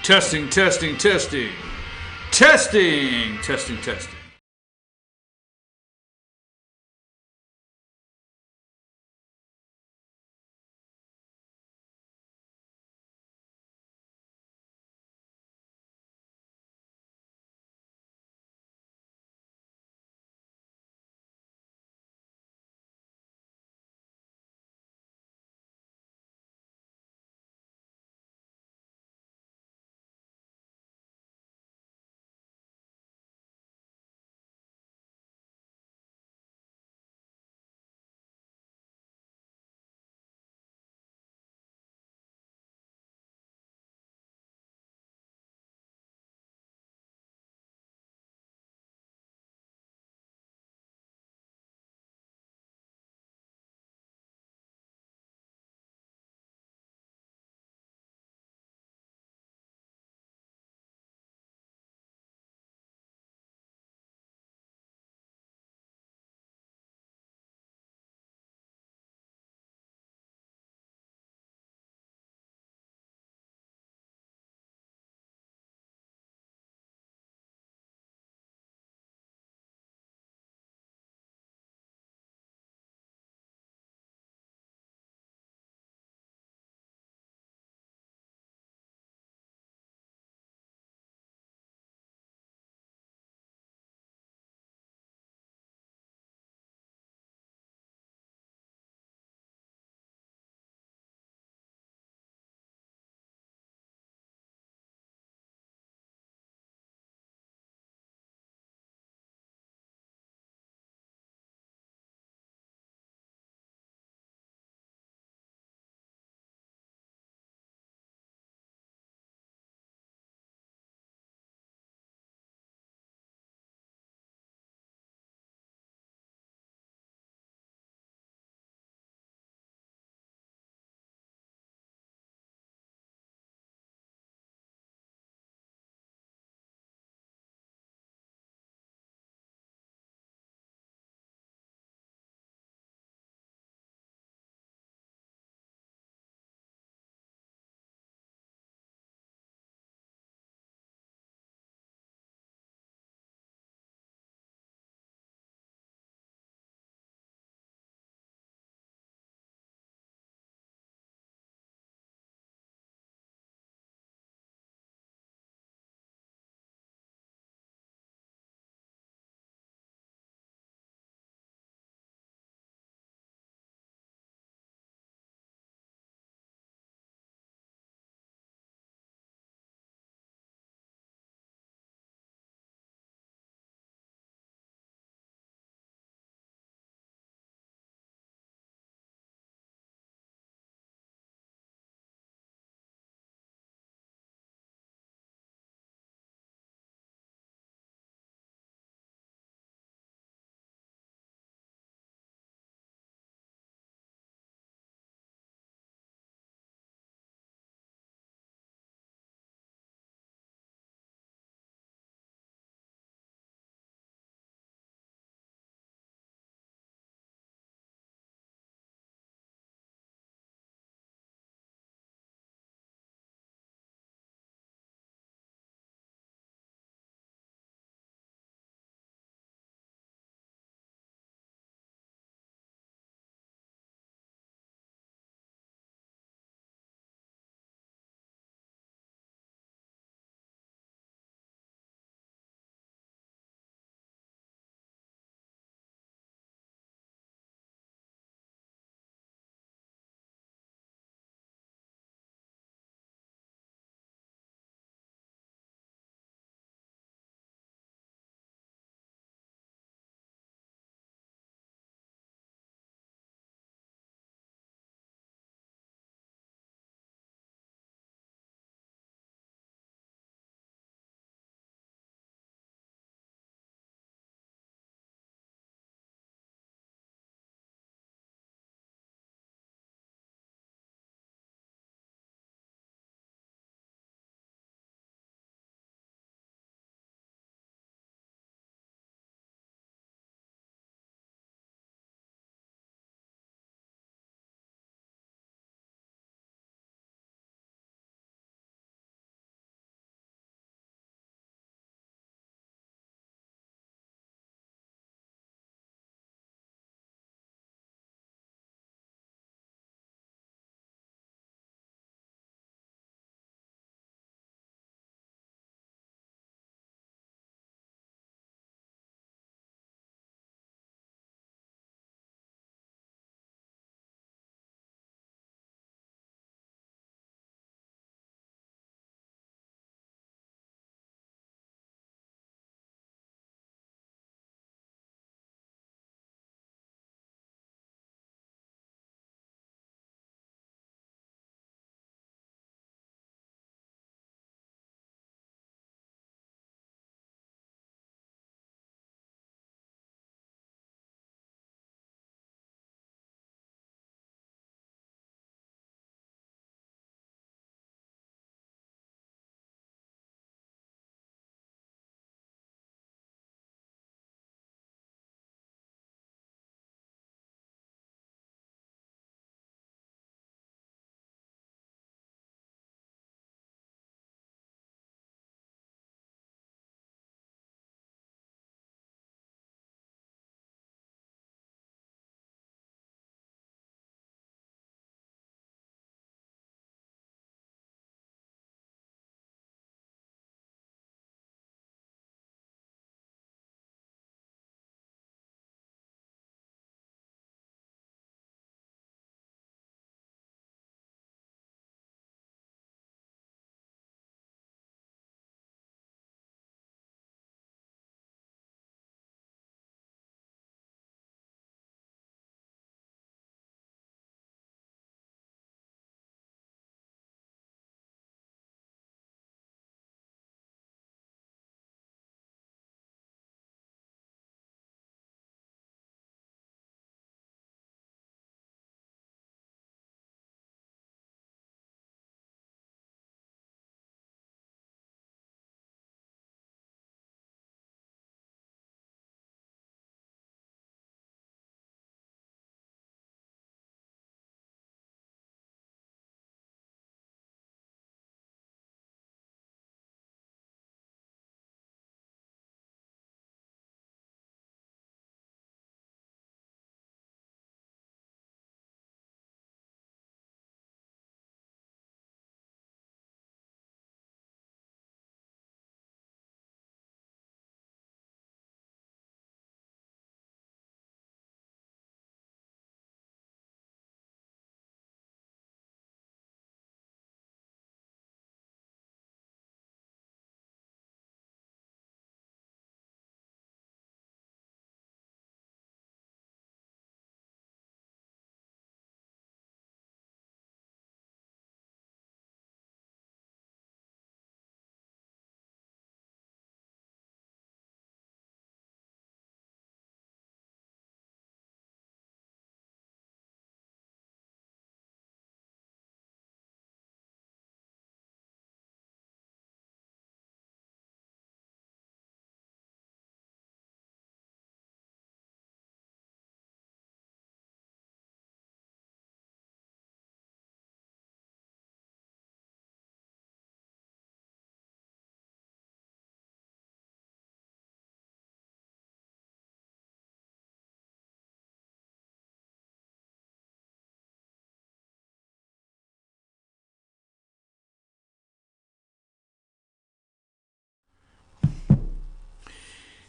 Testing, testing, testing. Testing, testing, testing.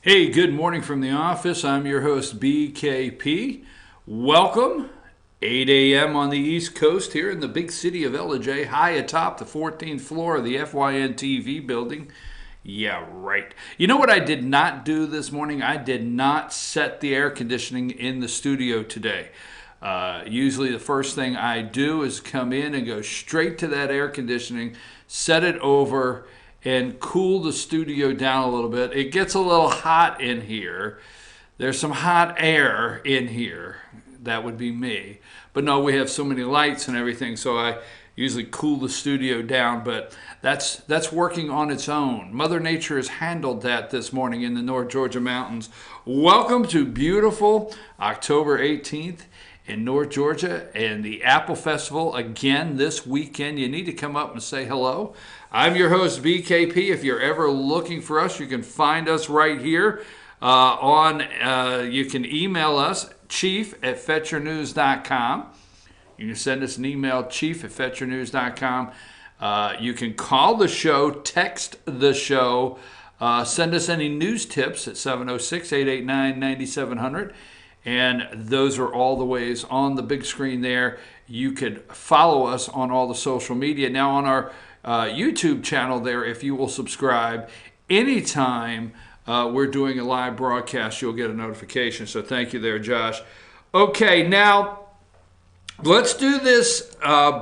Hey, good morning from the office. I'm your host, BKP. Welcome. 8 a.m. on the East Coast here in the big city of alleges, high atop the 14th floor of the FYN TV building. Yeah, right. You know what I did not do this morning? I did not set the air conditioning in the studio today. Usually the first thing I do is come in and go straight to that air conditioning, set it over, and cool the studio down a little bit. It gets a little hot in here. There's some hot air in here. That would be me. But no, we have so many lights and everything, so I usually cool the studio down, but that's working on its own. Mother Nature has handled that this morning in the North Georgia mountains. Welcome to beautiful October 18th in North Georgia and the Apple Festival again this weekend. You need to come up and say hello. I'm your host, BKP. If you're ever looking for us, you can find us right here you can email us, chief@fetchernews.com. You can send us an email, chief@fetchernews.com. You can call the show, text the show, send us any news tips at 706-889-9700. And those are all the ways on the big screen there. You could follow us on all the social media. Now on our YouTube channel there, if you will subscribe, anytime we're doing a live broadcast, you'll get a notification. So thank you there, Josh. Okay, now let's do this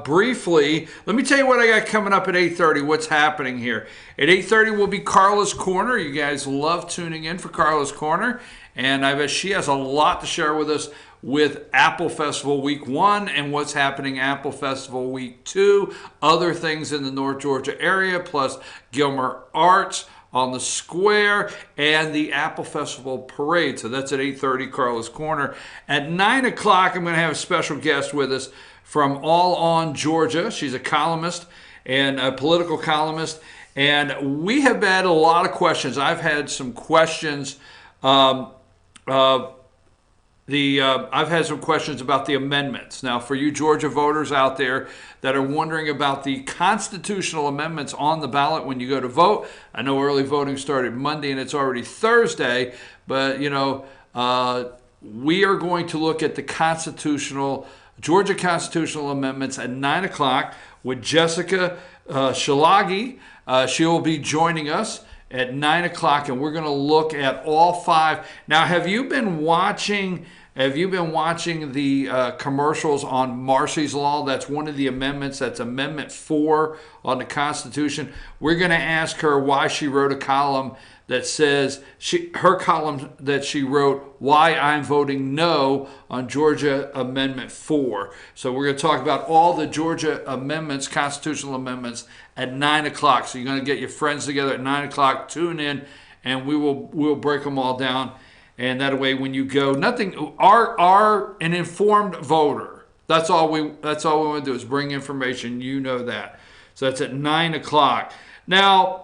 briefly. Let me tell you what I got coming up at 8:30, what's happening here. At 8:30 will be Carla's Corner. You guys love tuning in for Carla's Corner. And I bet she has a lot to share with us with Apple Festival Week 1 and what's happening Apple Festival Week 2, other things in the North Georgia area, plus Gilmer Arts on the Square, and the Apple Festival Parade. So that's at 8:30, Carla's Corner. At 9 o'clock, I'm going to have a special guest with us from All On Georgia. She's a columnist and a political columnist. And we have had a lot of questions. I've had some questions. I've had some questions about the amendments. Now, for you Georgia voters out there that are wondering about the constitutional amendments on the ballot when you go to vote, I know early voting started Monday and it's already Thursday, but we are going to look at the Georgia constitutional amendments at 9 o'clock with Jessica Szilagyi. She will be joining us at 9 o'clock, and we're going to look at all 5. Now, have you been watching the commercials on Marcy's Law? That's one of the amendments. That's Amendment 4 on the Constitution. We're going to ask her why she wrote a column that says, her column that she wrote, why I'm voting no on Georgia Amendment 4. So we're going to talk about all the Georgia amendments, constitutional amendments, at 9 o'clock. So you're going to get your friends together at 9 o'clock, tune in, and we'll break them all down. And that way when you go, an informed voter. That's all we want to do is bring information. You know that. So that's at 9 o'clock. Now,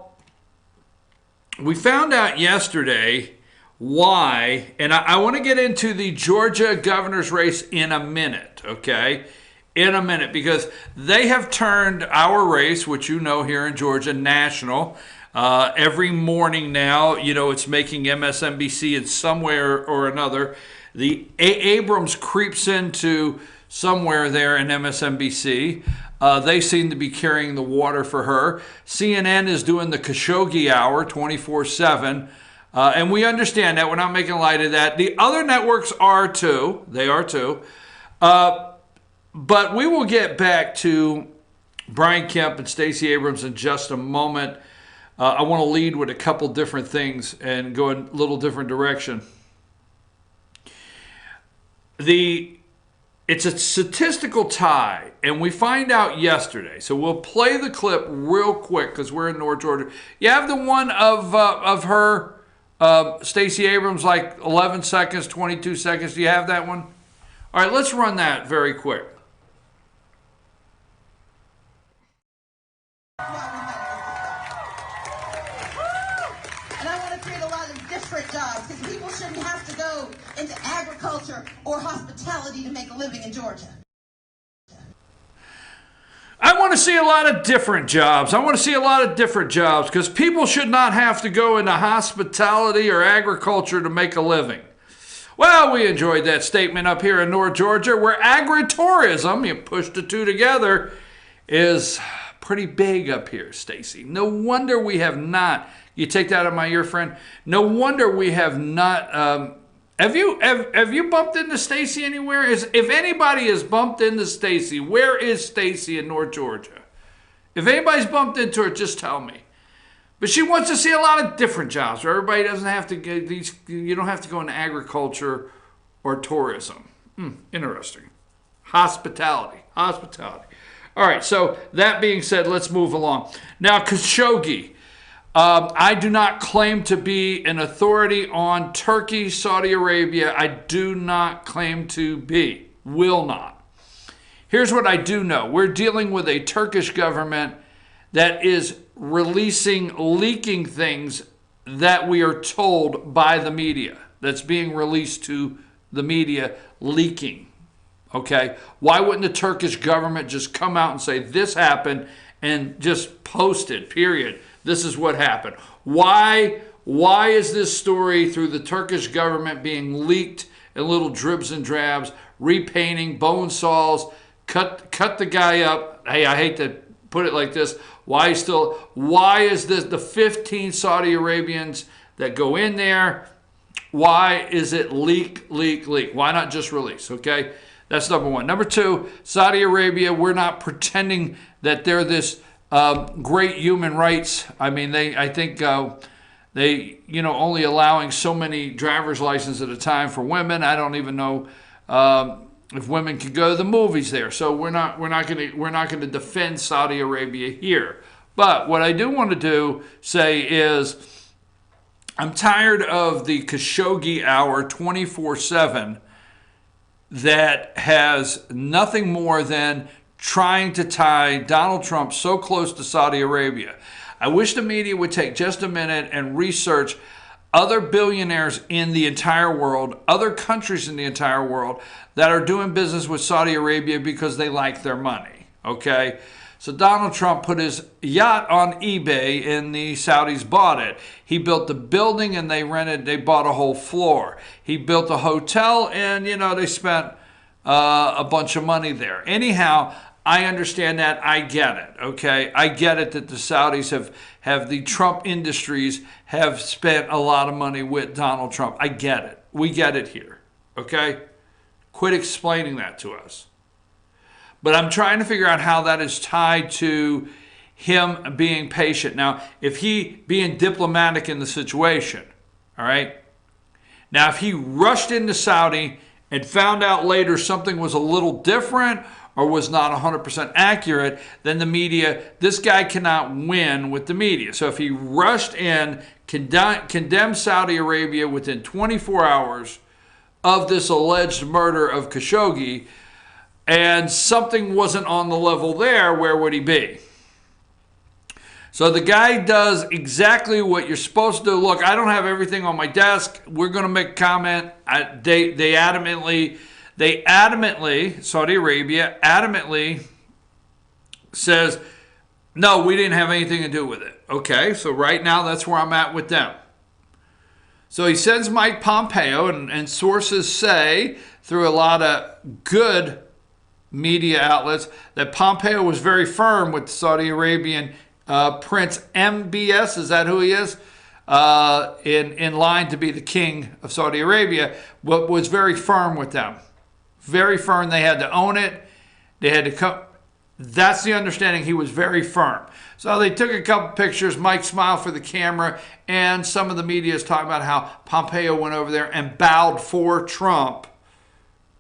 we found out yesterday why, and I want to get into the Georgia governor's race in a minute, okay? In a minute, because they have turned our race, which you know here in Georgia, national. Every morning now, it's making MSNBC in some way or another. The Abrams creeps into somewhere there in MSNBC. They seem to be carrying the water for her. CNN is doing the Khashoggi hour 24/7. And we understand that. We're not making light of that. The other networks are too. They are too. But we will get back to Brian Kemp and Stacey Abrams in just a moment. I want to lead with a couple different things and go in a little different direction. It's a statistical tie, and we find out yesterday. So we'll play the clip real quick because we're in North Georgia. You have the one of her, Stacey Abrams, like 11 seconds, 22 seconds. Do you have that one? All right, let's run that very quick. And I want to create a lot of different jobs because people shouldn't have to go into agriculture or hospitality to make a living in Georgia. I want want to see a lot of different jobs. I want to see a lot of different jobs because people should not have to go into hospitality or agriculture to make a living. Well, we enjoyed that statement up here in North Georgia where agritourism, you push the two together, is pretty big up here, Stacey. No wonder we have not, you take that out of my ear, friend, no wonder we have not, have you bumped into Stacey anywhere? If anybody has bumped into Stacey, where is Stacey in North Georgia? If anybody's bumped into her, just tell me. But she wants to see a lot of different jobs where everybody doesn't have to get these, you don't have to go into agriculture or tourism. Interesting. Hospitality. All right, so that being said, let's move along. Now, Khashoggi. I do not claim to be an authority on Turkey, Saudi Arabia. I do not claim to be. Will not. Here's what I do know. We're dealing with a Turkish government that is leaking things that we are told by the media. That's being released to the media, leaking. Okay? Why wouldn't the Turkish government just come out and say this happened and just post it, period? This is what happened. Why is this story through the Turkish government being leaked in little dribs and drabs, repainting, bone saws, cut the guy up? Hey, I hate to put it like this. Why is this the 15 Saudi Arabians that go in there? Why is it leak? Why not just release? Okay, that's number one. Number two, Saudi Arabia, we're not pretending that they're this great human rights. I mean, I think they only allowing so many driver's licenses at a time for women. I don't even know if women can go to the movies there. So we're not going to defend Saudi Arabia here. But what I do want to say is I'm tired of the Khashoggi hour 24/7 that has nothing more than trying to tie Donald Trump so close to Saudi Arabia. I wish the media would take just a minute and research other billionaires in the entire world, other countries in the entire world that are doing business with Saudi Arabia because they like their money, okay? So Donald Trump put his yacht on eBay and the Saudis bought it. He built the building and they bought a whole floor. He built a hotel and, they spent a bunch of money there. Anyhow, I understand that. I get it, okay? I get it that the Saudis have the Trump industries have spent a lot of money with Donald Trump. I get it. We get it here, okay? Quit explaining that to us. But I'm trying to figure out how that is tied to him being patient. Now, if he being diplomatic in the situation, all right? Now, if he rushed into Saudi and found out later something was a little different or was not 100% accurate, then the media, this guy cannot win with the media. So if he rushed in, condemned Saudi Arabia within 24 hours of this alleged murder of Khashoggi, and something wasn't on the level there, where would he be? So the guy does exactly what you're supposed to do. Look, I don't have everything on my desk. We're going to make a comment. They adamantly, Saudi Arabia adamantly says, no, we didn't have anything to do with it. Okay, so right now that's where I'm at with them. So he sends Mike Pompeo, and sources say through a lot of good media outlets that Pompeo was very firm with the Saudi Arabian Prince MBS, is that who he is? In line to be the king of Saudi Arabia, but was very firm with them. Very firm. They had to own it. They had to come. That's the understanding. He was very firm. So they took a couple pictures. Mike smiled for the camera, and some of the media is talking about how Pompeo went over there and bowed for Trump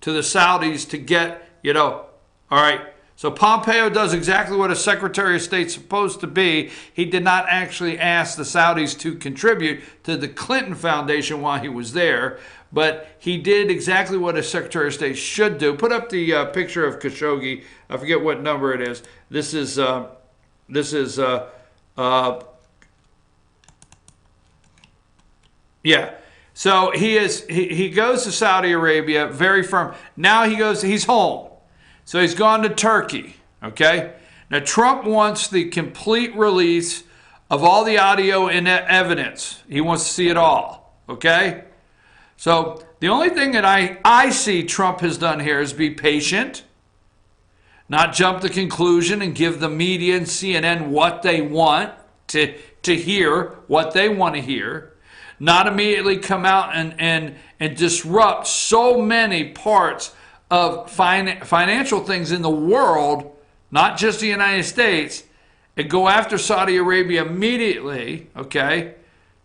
to the Saudis to get, all right. So Pompeo does exactly what a Secretary of State's supposed to be. He did not actually ask the Saudis to contribute to the Clinton Foundation while he was there, but he did exactly what a Secretary of State should do. Put up the picture of Khashoggi. I forget what number it is. This is yeah. So he goes to Saudi Arabia, very firm. Now he's home. So he's gone to Turkey, okay? Now, Trump wants the complete release of all the audio and evidence. He wants to see it all, okay? So the only thing that I see Trump has done here is be patient, not jump to conclusion and give the media and CNN what they want to hear, what they want to hear, not immediately come out and disrupt so many parts of financial things in the world, not just the United States, and go after Saudi Arabia immediately, okay?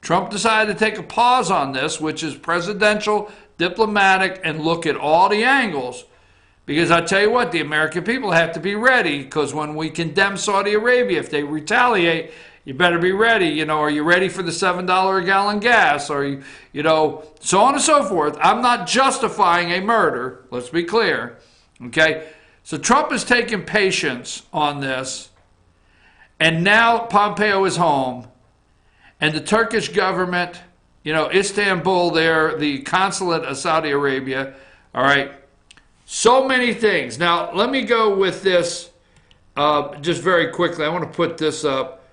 Trump decided to take a pause on this, which is presidential, diplomatic, and look at all the angles. Because I tell you what, the American people have to be ready, because when we condemn Saudi Arabia, if they retaliate, you better be ready. You know, are you ready for the $7 a gallon gas? Are you, so on and so forth. I'm not justifying a murder. Let's be clear. Okay? So Trump is taking patience on this. And now Pompeo is home. And the Turkish government, Istanbul there, the consulate of Saudi Arabia, all right? So many things. Now, let me go with this just very quickly. I want to put this up.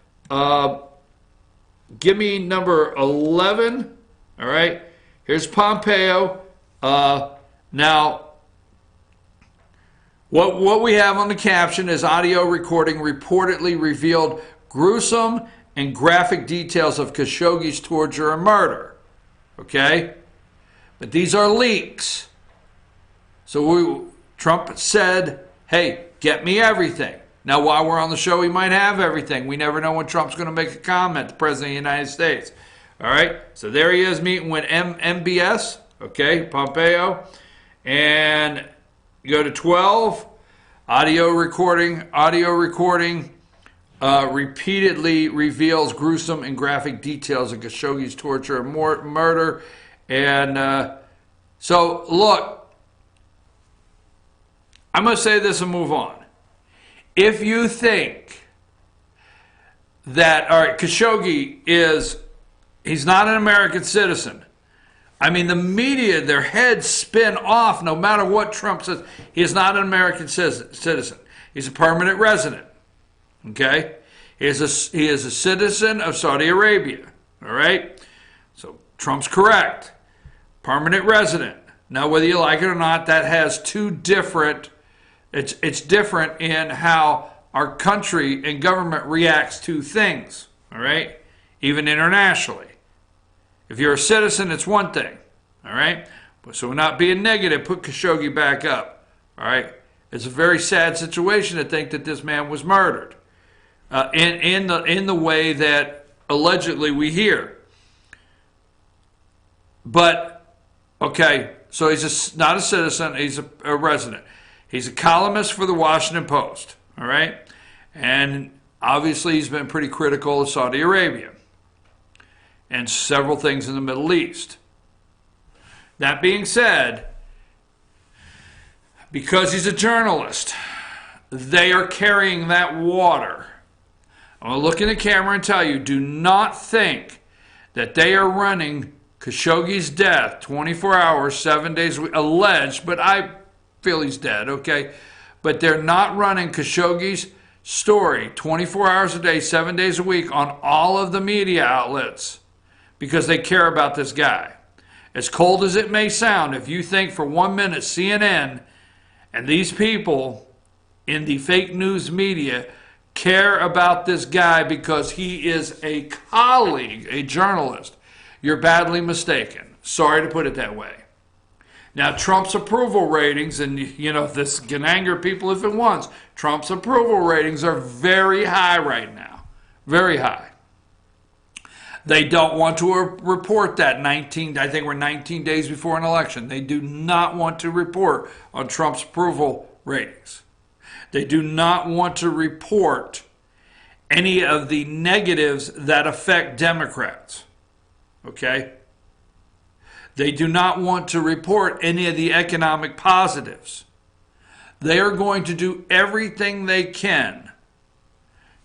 Give me number 11. All right. Here's Pompeo. Now, what we have on the caption is audio recording reportedly revealed gruesome and graphic details of Khashoggi's torture and murder. Okay? But these are leaks. So Trump said, hey, get me everything. Now, while we're on the show, he might have everything. We never know when Trump's going to make a comment, the President of the United States. All right? So there he is meeting with MBS, okay, Pompeo. And you go to 12, audio recording repeatedly reveals gruesome and graphic details of Khashoggi's torture and murder. And so, look, I'm going to say this and move on. If you think that, all right, Khashoggi he's not an American citizen. I mean, the media, their heads spin off no matter what Trump says. He is not an American citizen. He's a permanent resident. Okay? He is a citizen of Saudi Arabia. All right? So Trump's correct. Permanent resident. Now, whether you like it or not, that has two different, it's different in how our country and government reacts to things. All right? Even internationally. If you're a citizen, it's one thing. All right? So we're not being negative. Put Khashoggi back up. All right? It's a very sad situation to think that this man was murdered in the way that allegedly we hear. But, okay, so he's not a citizen. He's a resident. He's a columnist for the Washington Post. All right? And obviously he's been pretty critical of Saudi Arabia and several things in the Middle East. That being said, because he's a journalist, they are carrying that water. I'm going to look in the camera and tell you, do not think that they are running Khashoggi's death 24 hours, 7 days a week, alleged, but I feel he's dead, okay? But they're not running Khashoggi's story 24 hours a day, 7 days a week on all of the media outlets because they care about this guy. As cold as it may sound, if you think for 1 minute CNN and these people in the fake news media care about this guy because he is a colleague, a journalist, you're badly mistaken. Sorry to put it that way. Now, Trump's approval ratings, and this can anger people if it wants, Trump's approval ratings are very high right now. Very high. They don't want to report that I think we're 19 days before an election. They do not want to report on Trump's approval ratings. They do not want to report any of the negatives that affect Democrats. Okay? They do not want to report any of the economic positives. They are going to do everything they can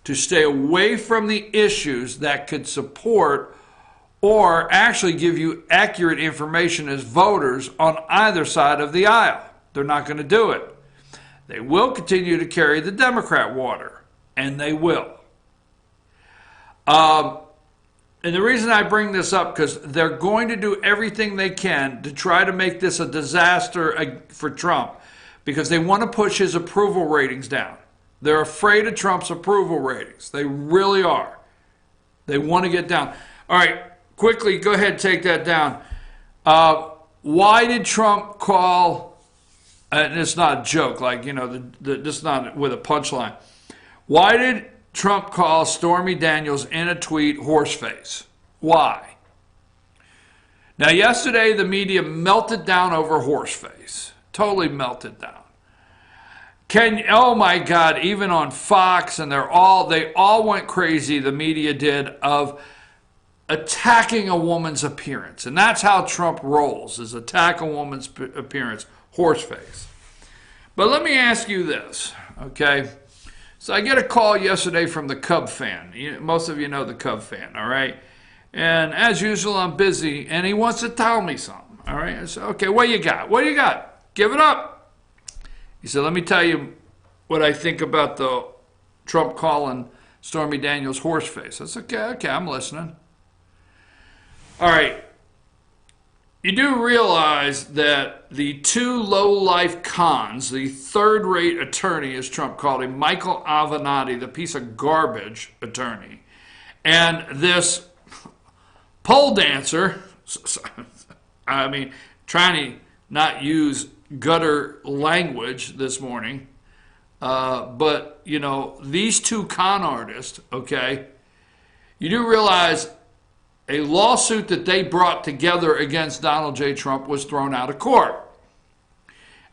to stay away from the issues that could support or actually give you accurate information as voters on either side of the aisle. They're not going to do it. They will continue to carry the Democrat water. and they will. And the reason I bring this up, because they're going to do everything they can to try to make this a disaster for Trump, because they want to push his approval ratings down. They're afraid of Trump's approval ratings. They really are. They want to get down. All right, quickly, go ahead, take that down. Why did Trump call, and it's not a joke, like, this is not with a punchline. Why did Trump call Stormy Daniels in a tweet horseface? Why? Now, yesterday, the media melted down over horseface. Totally melted down. Oh my God, even on Fox, and they all went crazy, the media did, of attacking a woman's appearance. And that's how Trump rolls, is attack a woman's appearance, horseface. But let me ask you this, okay? So I get a call yesterday from the Cub fan. Most of you know the Cub fan, all right? And as usual, I'm busy, and he wants to tell me something, all right? I said, okay, what you got? What do you got? Give it up. He said, let me tell you what I think about the Trump calling Stormy Daniels horseface. I said, okay, I'm listening. All right. You do realize that the two low-life cons, the third-rate attorney, as Trump called him, Michael Avenatti, the piece of garbage attorney, and this pole dancer, trying to not use gutter language this morning, but, these two con artists, okay, you do realize a lawsuit that they brought together against Donald J. Trump was thrown out of court.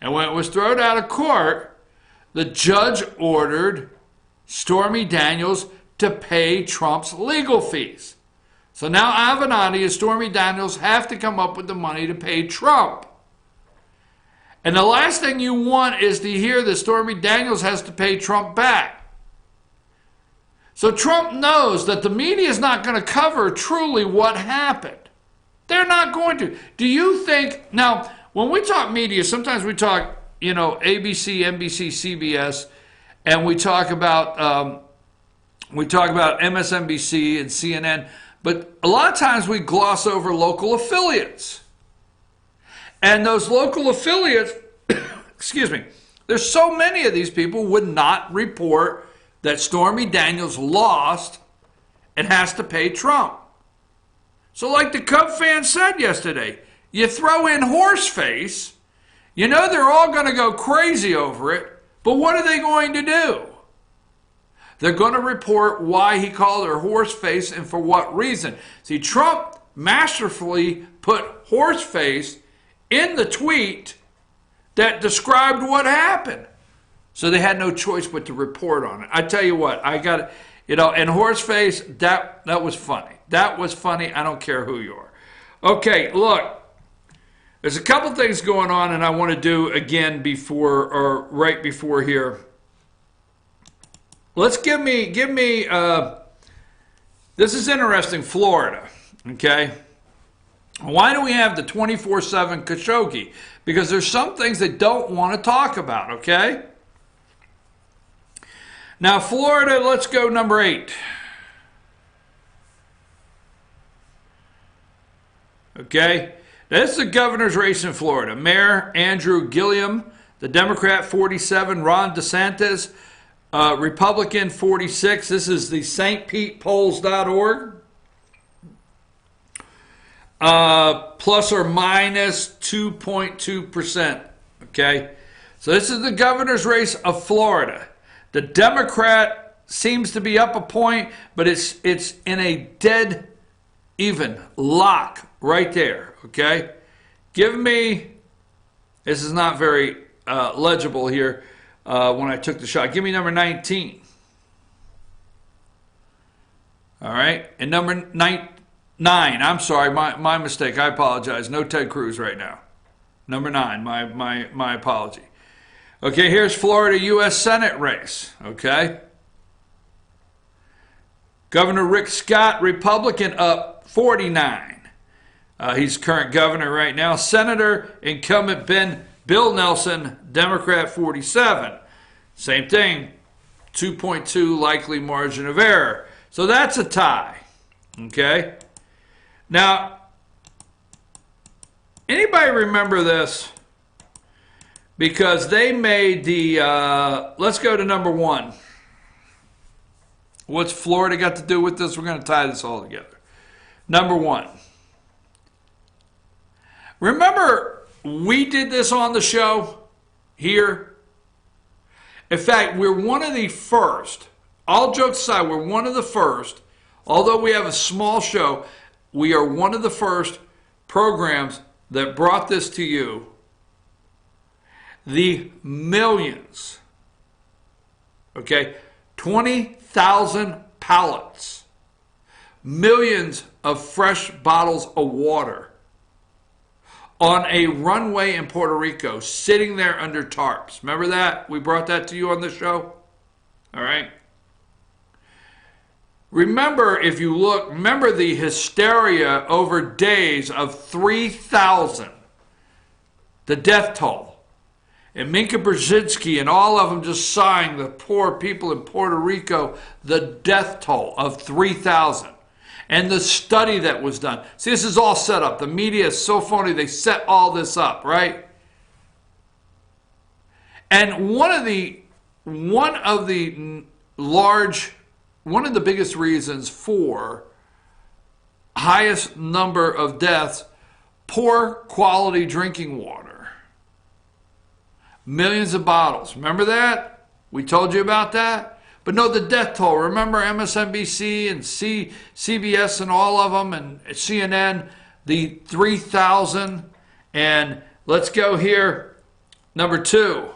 And when it was thrown out of court, the judge ordered Stormy Daniels to pay Trump's legal fees. So now Avenatti and Stormy Daniels have to come up with the money to pay Trump. And the last thing you want is to hear that Stormy Daniels has to pay Trump back. So Trump knows that the media is not going to cover truly what happened. They're not going to. Do you think, now, when we talk media, sometimes we talk, ABC, NBC, CBS, and we talk about MSNBC and CNN, but a lot of times we gloss over local affiliates. And those local affiliates, excuse me, there's so many of these people would not report that Stormy Daniels lost and has to pay Trump. So like the Cub fan said yesterday, you throw in horseface, they're all going to go crazy over it, but what are they going to do? They're going to report why he called her horseface and for what reason. See, Trump masterfully put horseface in the tweet that described what happened. So they had no choice but to report on it. I tell you what, I got, and horseface, that was funny. That was funny. I don't care who you are. Okay, look, there's a couple things going on, and I want to do again right before here. Let's give me, this is interesting, Florida, okay? Why do we have the 24/7 Khashoggi? Because there's some things they don't want to talk about, okay? Now, Florida, let's go number 8. Okay? This is the governor's race in Florida. Mayor Andrew Gillum, the Democrat 47, Ron DeSantis, Republican 46. This is the stpetepolls.org. Plus or minus 2.2%. Okay? So this is the governor's race of Florida. The Democrat seems to be up a point, but it's in a dead even lock right there. Okay? Give me, this is not very legible here when I took the shot. Give me number 19. All right? And number 9, I'm sorry, my mistake. I apologize. No Ted Cruz right now. Number 9, my apology. Okay, here's Florida U.S. Senate race. Okay. Governor Rick Scott, Republican, up 49. He's current governor right now. Senator incumbent Bill Nelson, Democrat, 47. Same thing. 2.2 likely margin of error. So that's a tie. Okay? Now, anybody remember this? Because they made the, let's go to number one. What's Florida got to do with this? We're going to tie this all together. Number one. Remember, we did this on the show here. In fact, we're one of the first, all jokes aside, we're one of the first, although we have a small show, we are one of the first programs that brought this to you. The millions, okay, 20,000 pallets, millions of fresh bottles of water on a runway in Puerto Rico, sitting there under tarps. Remember that? We brought that to you on the show? All right. Remember, if you look, remember the hysteria over days of 3,000, the death toll. And Minka Brzezinski and all of them just signed, the poor people in Puerto Rico, the death toll of 3,000. And the study that was done. See, this is all set up. The media is so phony, they set all this up, right? And one of the biggest reasons for highest number of deaths, poor quality drinking water. Millions of bottles. Remember that? We told you about that? But no, the death toll. Remember MSNBC and CBS and all of them and CNN, the 3,000. And let's go here. Number two.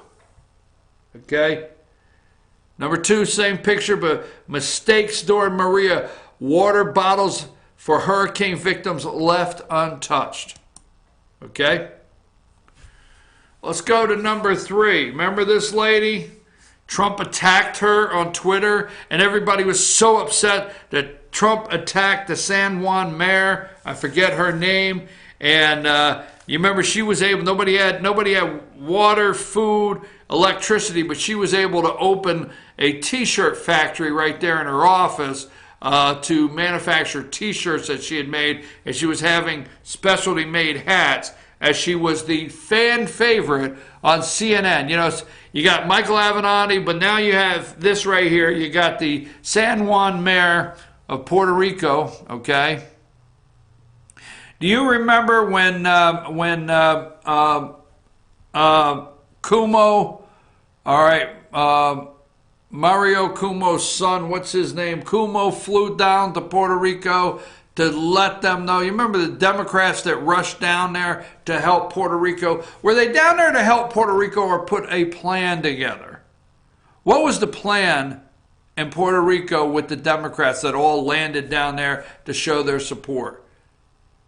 Okay? Number two, same picture, but mistakes during Maria. Water bottles for hurricane victims left untouched. Okay? Let's go to number three. Remember this lady? Trump attacked her on Twitter, and everybody was so upset that Trump attacked the San Juan mayor. I forget her name. And you remember she was able, nobody had water, food, electricity, but she was able to open a t-shirt factory right there in her office to manufacture t-shirts that she had made, and she was having specialty made hats, as she was the fan favorite on CNN. You know, you got Michael Avenatti, but now you have this right here. You got the San Juan mayor of Puerto Rico, okay? Do you remember when Cuomo, all right, Mario Cuomo's son, what's his name? Cuomo flew down to Puerto Rico to let them know. You remember the Democrats that rushed down there to help Puerto Rico? Were they down there to help Puerto Rico or put a plan together? What was the plan in Puerto Rico with the Democrats that all landed down there to show their support?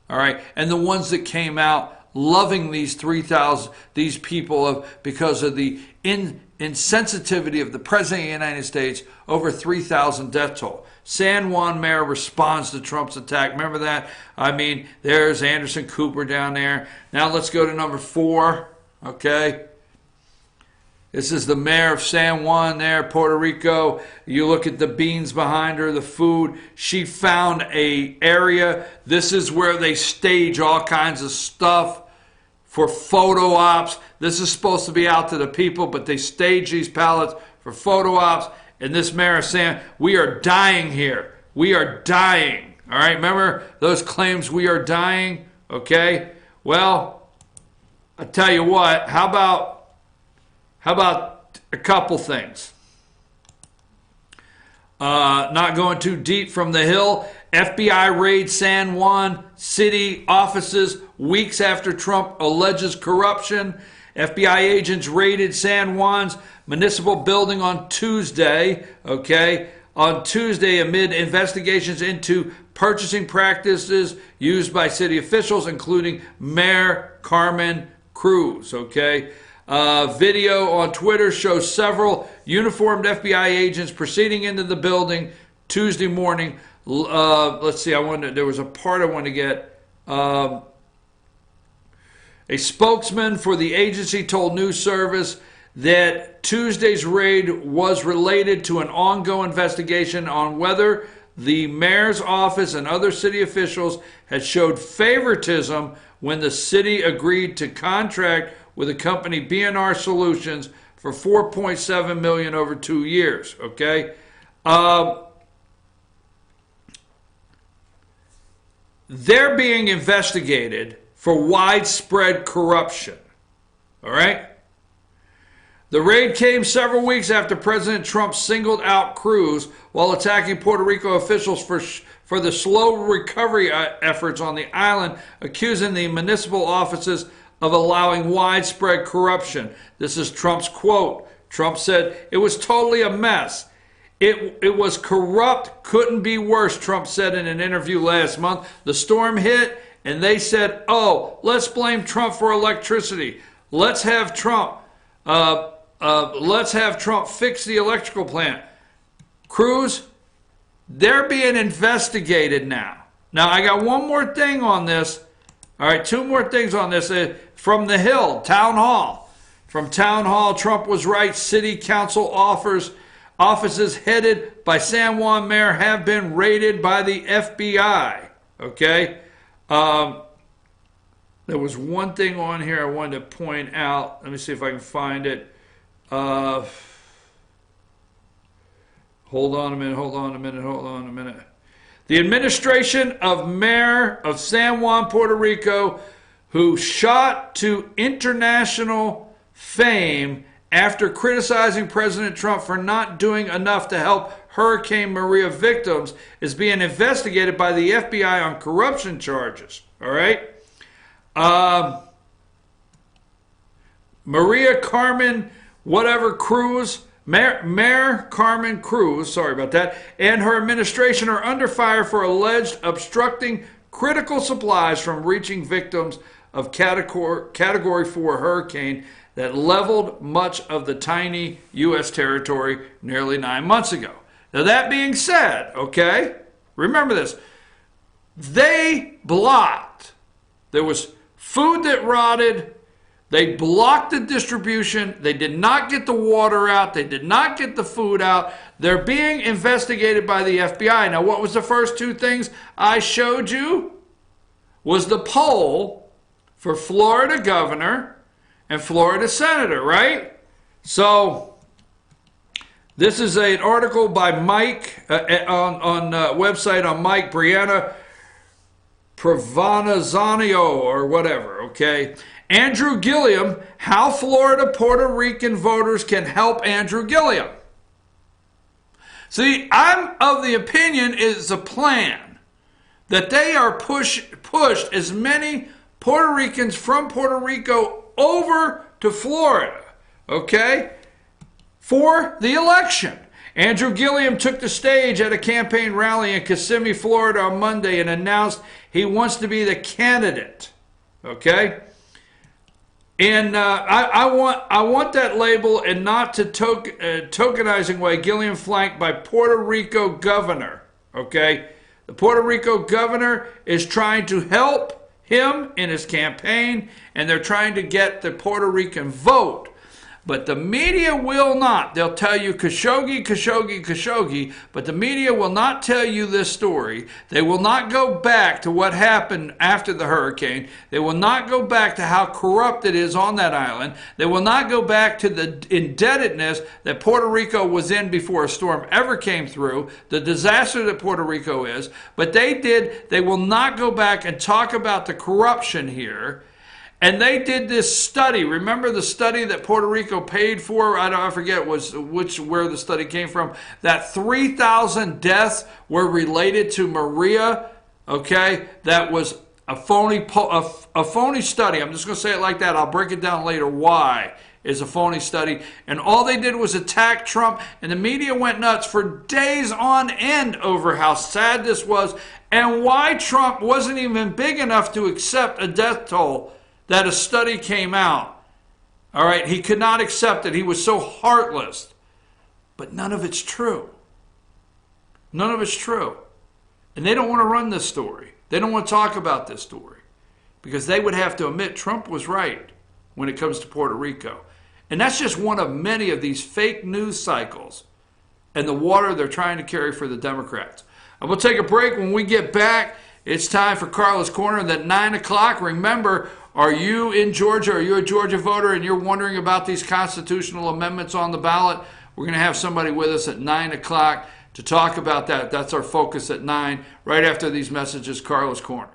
All right, and the ones that came out loving these 3,000, these people because of the insensitivity of the President of the United States, over 3,000 death toll. San Juan mayor responds to Trump's attack. Remember that? I mean, there's Anderson Cooper down there. Now let's go to number four, okay? This is the mayor of San Juan there, Puerto Rico. You look at the beans behind her, the food. She found a area. This is where they stage all kinds of stuff for photo ops. This is supposed to be out to the people, but they stage these pallets for photo ops. And this mayor is saying, we are dying here. We are dying. All right, remember those claims, we are dying? Okay, well, I tell you what, how about a couple things? Not going too deep from the Hill. FBI raids San Juan city offices weeks after Trump alleges corruption. FBI agents raided San Juan's municipal building on Tuesday, okay? On Tuesday, amid investigations into purchasing practices used by city officials, including Mayor Carmen Cruz, okay? Video on Twitter shows several uniformed FBI agents proceeding into the building Tuesday morning. Let's see, there was a part I wanted to get. A spokesman for the agency told news service that Tuesday's raid was related to an ongoing investigation on whether the mayor's office and other city officials had showed favoritism when the city agreed to contract with the company B&R Solutions for $4.7 million over 2 years. Okay, they're being investigated for widespread corruption. All right. The raid came several weeks after President Trump singled out Cruz while attacking Puerto Rico officials for the slow recovery efforts on the island, accusing the municipal offices of allowing widespread corruption. This is Trump's quote. Trump said, "It was totally a mess. It was corrupt, couldn't be worse," Trump said in an interview last month. The storm hit and they said, "Oh, let's blame Trump for electricity. Let's have Trump fix the electrical plant." Cruz, they're being investigated now. Now, I got one more thing on this. All right, two more things on this. From the Hill, Town Hall. From Town Hall, Trump was right. City council offices headed by San Juan mayor have been raided by the FBI. Okay? There was one thing on here I wanted to point out. Let me see if I can find it. Hold on a minute. The administration of Mayor of San Juan, Puerto Rico, who shot to international fame after criticizing President Trump for not doing enough to help Hurricane Maria victims, is being investigated by the FBI on corruption charges. All right? Maria Carmen Cruz, Mayor Carmen Cruz, sorry about that, and her administration are under fire for alleged obstructing critical supplies from reaching victims of Category 4 hurricane that leveled much of the tiny U.S. territory nearly 9 months ago. Now, that being said, okay, remember this, they blocked. There was food that rotted. They blocked the distribution. They did not get the water out. They did not get the food out. They're being investigated by the FBI. Now, what was the first two things I showed you? Was the poll for Florida governor and Florida senator, right? So, this is an article by Mike on website on Mike Brianna Provanazanio or whatever, okay? Andrew Gilliam, how Florida Puerto Rican voters can help Andrew Gilliam. See, I'm of the opinion it's a plan that they are pushed as many Puerto Ricans from Puerto Rico over to Florida, okay, for the election. Andrew Gilliam took the stage at a campaign rally in Kissimmee, Florida on Monday and announced he wants to be the candidate, okay? And I want that label, and not to tokenizing way. Gilliam flanked by Puerto Rico governor. Okay, the Puerto Rico governor is trying to help him in his campaign, and they're trying to get the Puerto Rican vote. But the media will not. They'll tell you Khashoggi, Khashoggi, Khashoggi, but the media will not tell you this story. They will not go back to what happened after the hurricane. They will not go back to how corrupt it is on that island. They will not go back to the indebtedness that Puerto Rico was in before a storm ever came through, the disaster that Puerto Rico is. But they will not go back and talk about the corruption here. And they did this study. Remember the study that Puerto Rico paid for? I forget where the study came from. That 3,000 deaths were related to Maria. Okay, that was a phony study. I'm just going to say it like that. I'll break it down later. Why is a phony study? And all they did was attack Trump, and the media went nuts for days on end over how sad this was and why Trump wasn't even big enough to accept a death toll. That a study came out. All right, he could not accept it. He was so heartless. But none of it's true. None of it's true. And they don't want to run this story. They don't want to talk about this story. Because they would have to admit Trump was right when it comes to Puerto Rico. And that's just one of many of these fake news cycles and the water they're trying to carry for the Democrats. And we'll take a break. When we get back, it's time for Carla's Corner. And at 9 o'clock, remember, are you in Georgia? Are you a Georgia voter and you're wondering about these constitutional amendments on the ballot? We're going to have somebody with us at 9 o'clock to talk about that. That's our focus at 9. Right after these messages, Carla's Corner.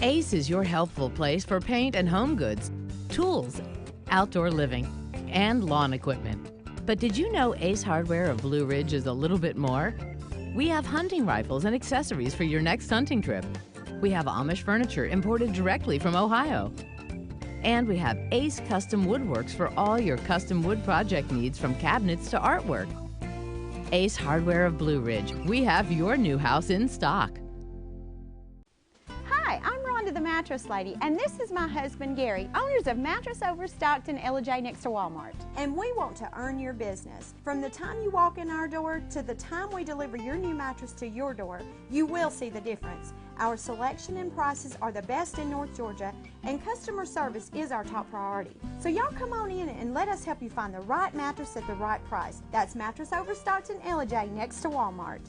Ace is your helpful place for paint and home goods, tools, outdoor living, and lawn equipment. But did you know Ace Hardware of Blue Ridge is a little bit more? We have hunting rifles and accessories for your next hunting trip. We have Amish furniture imported directly from Ohio. And we have Ace Custom Woodworks for all your custom wood project needs, from cabinets to artwork. Ace Hardware of Blue Ridge. We have your new house in stock. Hi, I'm Rhonda the Mattress Lady, and this is my husband Gary, owners of Mattress Overstocked in LJ next to Walmart. And we want to earn your business. From the time you walk in our door to the time we deliver your new mattress to your door, you will see the difference. Our selection and prices are the best in North Georgia, and customer service is our top priority. So y'all come on in and let us help you find the right mattress at the right price. That's Mattress Overstocked in LJ next to Walmart.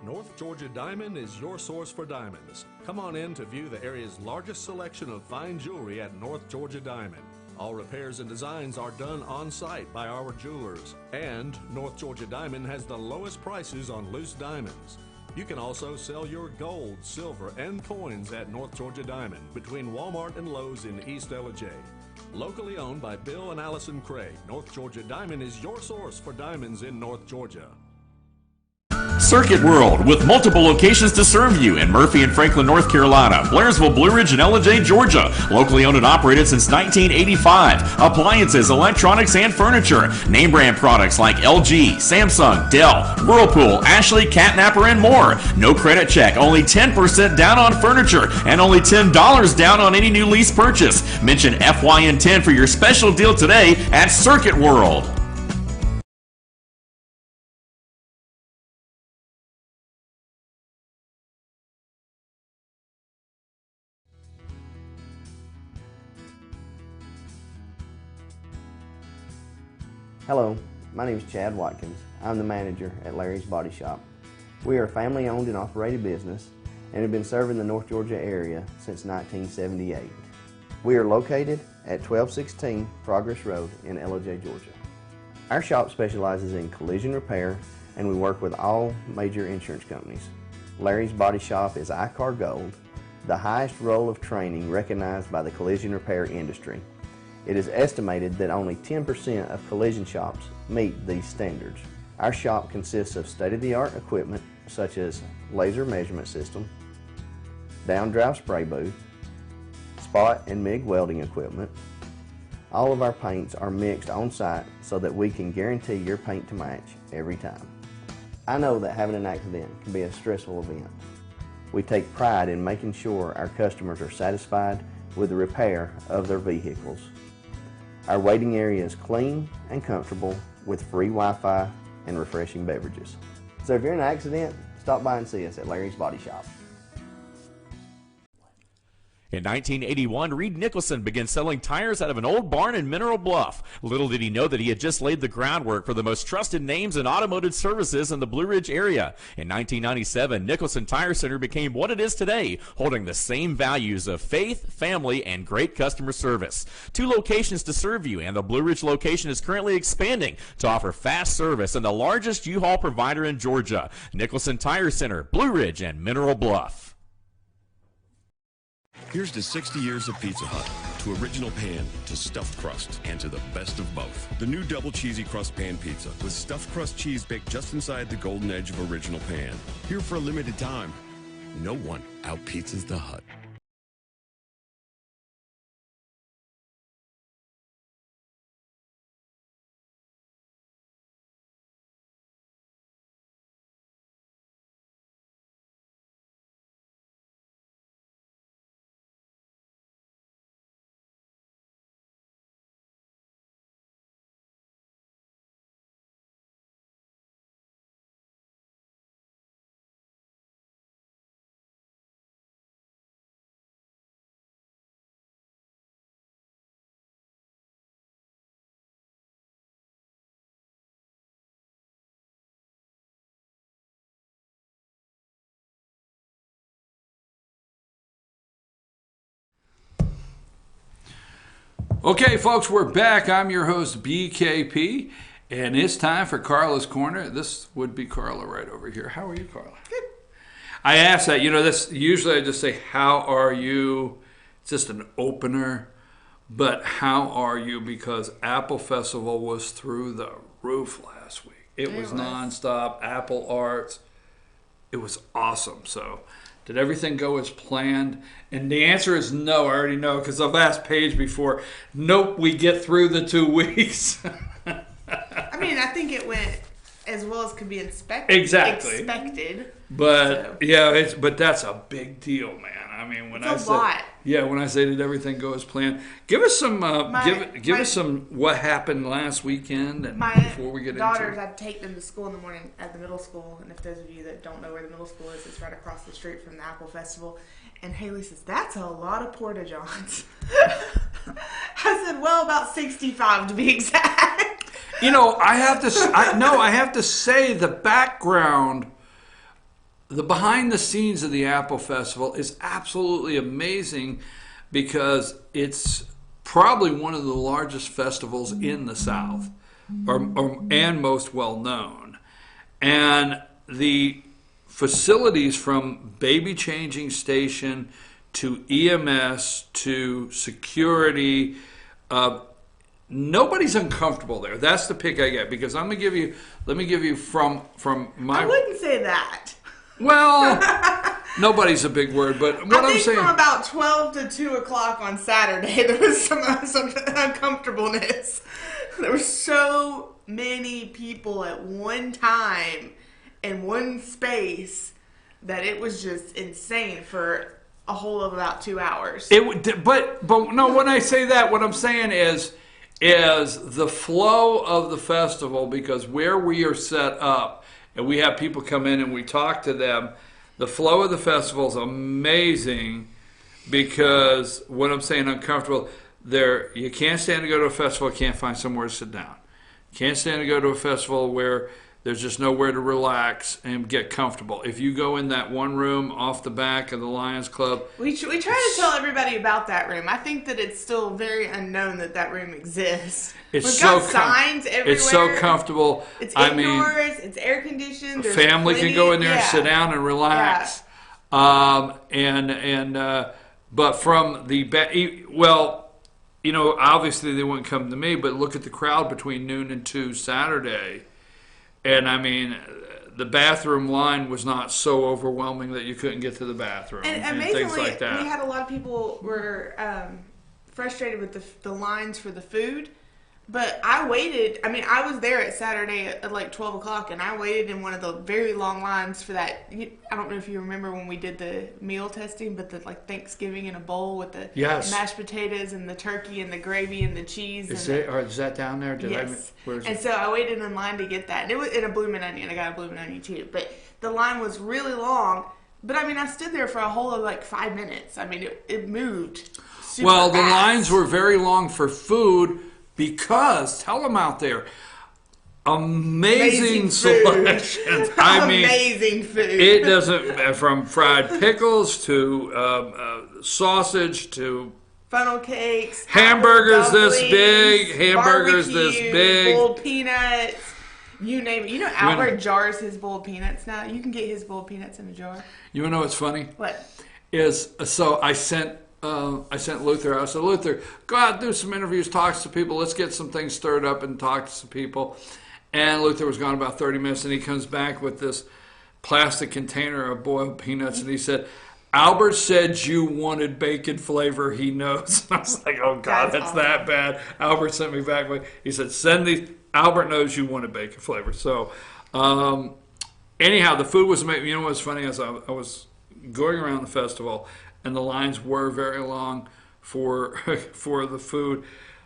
North Georgia Diamond is your source for diamonds. Come on in to view the area's largest selection of fine jewelry at North Georgia Diamond. All repairs and designs are done on-site by our jewelers. And North Georgia Diamond has the lowest prices on loose diamonds. You can also sell your gold, silver, and coins at North Georgia Diamond between Walmart and Lowe's in East LJ. Locally owned by Bill and Allison Craig, North Georgia Diamond is your source for diamonds in North Georgia. Circuit World, with multiple locations to serve you in Murphy and Franklin, North Carolina, Blairsville, Blue Ridge, and LJ, Georgia. Locally owned and operated since 1985. Appliances, electronics, and furniture. Name brand products like LG, Samsung, Dell, Whirlpool, Ashley, Catnapper, and more. No credit check, only 10% down on furniture, and only $10 down on any new lease purchase. Mention FYN10 for your special deal today at Circuit World. Hello, my name is Chad Watkins. I'm the manager at Larry's Body Shop. We are a family-owned and operated business and have been serving the North Georgia area since 1978. We are located at 1216 Progress Road in LJ, Georgia. Our shop specializes in collision repair, and we work with all major insurance companies. Larry's Body Shop is ICAR Gold, the highest role of training recognized by the collision repair industry. It is estimated that only 10% of collision shops meet these standards. Our shop consists of state-of-the-art equipment such as laser measurement system, down-drive spray booth, spot and MIG welding equipment. All of our paints are mixed on-site so that we can guarantee your paint to match every time. I know that having an accident can be a stressful event. We take pride in making sure our customers are satisfied with the repair of their vehicles. Our waiting area is clean and comfortable with free Wi-Fi and refreshing beverages. So if you're in an accident, stop by and see us at Larry's Body Shop. In 1981, Reed Nicholson began selling tires out of an old barn in Mineral Bluff. Little did he know that he had just laid the groundwork for the most trusted names in automotive services in the Blue Ridge area. In 1997, Nicholson Tire Center became what it is today, holding the same values of faith, family, and great customer service. 2 locations to serve you, and the Blue Ridge location is currently expanding to offer fast service and the largest U-Haul provider in Georgia. Nicholson Tire Center, Blue Ridge, and Mineral Bluff. Here's to 60 years of Pizza Hut, to original pan, to stuffed crust, and to the best of both. The new double cheesy crust pan pizza with stuffed crust cheese baked just inside the golden edge of original pan. Here for a limited time. No one out-pizzas the Hut. Okay, folks, we're back. I'm your host, BKP, and it's time for Carla's Corner. This would be Carla right over here. How are you, Carla? Good. I asked that. This usually I just say, how are you? It's just an opener. But how are you? Because Apple Festival was through the roof last week. It was nonstop. Apple Arts. It was awesome. So, did everything go as planned? And the answer is no. I already know because I've asked Paige before. Nope, we get through the 2 weeks. I mean, I think it went as well as could be expected. But yeah, but that's a big deal, man. I mean, when it's a lot. Yeah, when I say did everything go as planned, give us some give us some what happened last weekend and before we get daughters, into it. I take them to school in the morning at the middle school, and if those of you that don't know where the middle school is, it's right across the street from the Apple Festival. And Haley says, "That's a lot of porta johns." I said, "Well, about 65 to be exact." I have to say the background. The behind the scenes of the Apple Festival is absolutely amazing because it's probably one of the largest festivals in the South and most well known. And the facilities from baby changing station to EMS to security, nobody's uncomfortable there. That's the pick I get because let me give you from my... I wouldn't say that. Well, nobody's a big word, but what I'm saying... from about 12 to 2 o'clock on Saturday, there was some uncomfortableness. There were so many people at one time in one space that it was just insane for a whole of about 2 hours. But no, when I say that, what I'm saying is the flow of the festival, because where we are set up, and we have people come in and we talk to them. The flow of the festival is amazing because when I'm saying uncomfortable, you can't stand to go to a festival, can't find somewhere to sit down. You can't stand to go to a festival where there's just nowhere to relax and get comfortable. If you go in that one room off the back of the Lions Club... We try to tell everybody about that room. I think that it's still very unknown that room exists. We've got signs everywhere. It's so comfortable. It's indoors. It's air conditioned. A family can go in there and sit down and relax. Yeah. But from the... obviously they wouldn't come to me, but look at the crowd between noon and 2 Saturday. And I mean, the bathroom line was not so overwhelming that you couldn't get to the bathroom and amazingly, things like that. We had a lot of people were frustrated with the lines for the food. But I waited. I mean, I was there at Saturday at like 12 o'clock, and I waited in one of the very long lines for that. I don't know if you remember when we did the meal testing, but the Thanksgiving in a bowl with the mashed potatoes and the turkey and the gravy and the cheese. Is that down there? Yes. And so I waited in line to get that. And it was in a bloomin' onion. I got a bloomin' onion too. But the line was really long. But I mean, I stood there for a whole of 5 minutes. I mean, it moved super fast. The lines were very long for food. Because, tell them out there, amazing selections. I mean, amazing food. It doesn't, from fried pickles to sausage to funnel cakes, hamburgers this big, boiled peanuts, you name it. You know, Albert jars his boiled peanuts now. You can get his boiled peanuts in a jar. You want to know what's funny? What? So I sent Luther. I said, Luther, go out and do some interviews, talk to people. Let's get some things stirred up and talk to some people. And Luther was gone about 30 minutes, and he comes back with this plastic container of boiled peanuts, and he said, Albert said you wanted bacon flavor. He knows. And I was like, oh, God, that's awesome. That bad. Albert sent me back. He said, send these. Albert knows you wanted bacon flavor. So, anyhow, the food was amazing. You know what's funny is I was going around the festival, and the lines were very long for the food.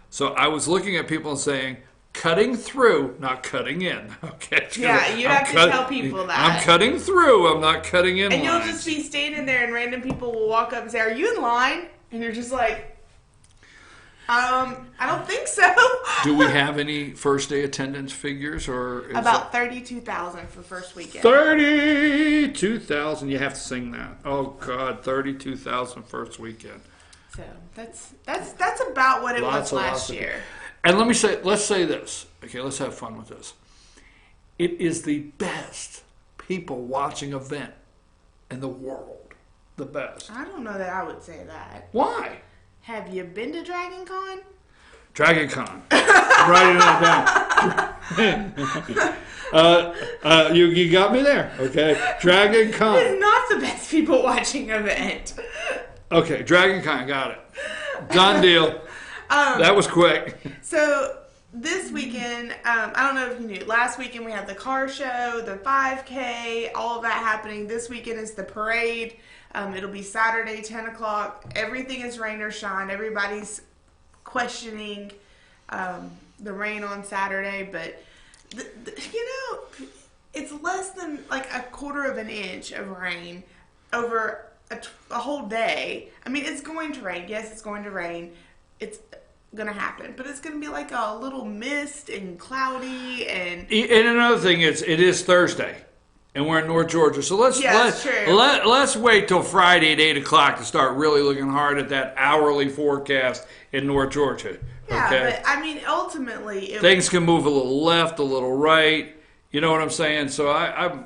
So I was looking at people and saying, cutting through, not cutting in. Okay. Yeah, you have to tell people that. I'm cutting through, I'm not cutting in. And you'll just be standing there and random people will walk up and say, are you in line? And you're just like, I don't think so. Do we have any first day attendance figures? Or about 32,000 for first weekend. 32,000. You have to sing that. Oh, God, 32,000 first weekend. So that's about what it was last year. And let's say this. Okay, let's have fun with this. It is the best people watching event in the world. The best. I don't know that I would say that. Why? Have you been to Dragon Con? Dragon Con. I'm writing that down. You got me there. Okay. Dragon Con. It's not the best people watching event. Okay, Dragon Con, got it. Done deal. That was quick. So this weekend, I don't know if you knew, last weekend we had the car show, the 5K, all of that happening. This weekend is the parade. It'll be Saturday, 10 o'clock. Everything is rain or shine. Everybody's questioning the rain on Saturday, but it's less than like a quarter of an inch of rain over a whole day. I mean, it's going to rain. Yes, it's going to rain. It's going to happen, but it's going to be like a little mist and cloudy. And another thing is, it is Thursday, and we're in North Georgia, so let's wait till Friday at 8 o'clock to start really looking hard at that hourly forecast in North Georgia. Yeah, okay? But I mean, ultimately, things can move a little left, a little right. You know what I'm saying? So I'm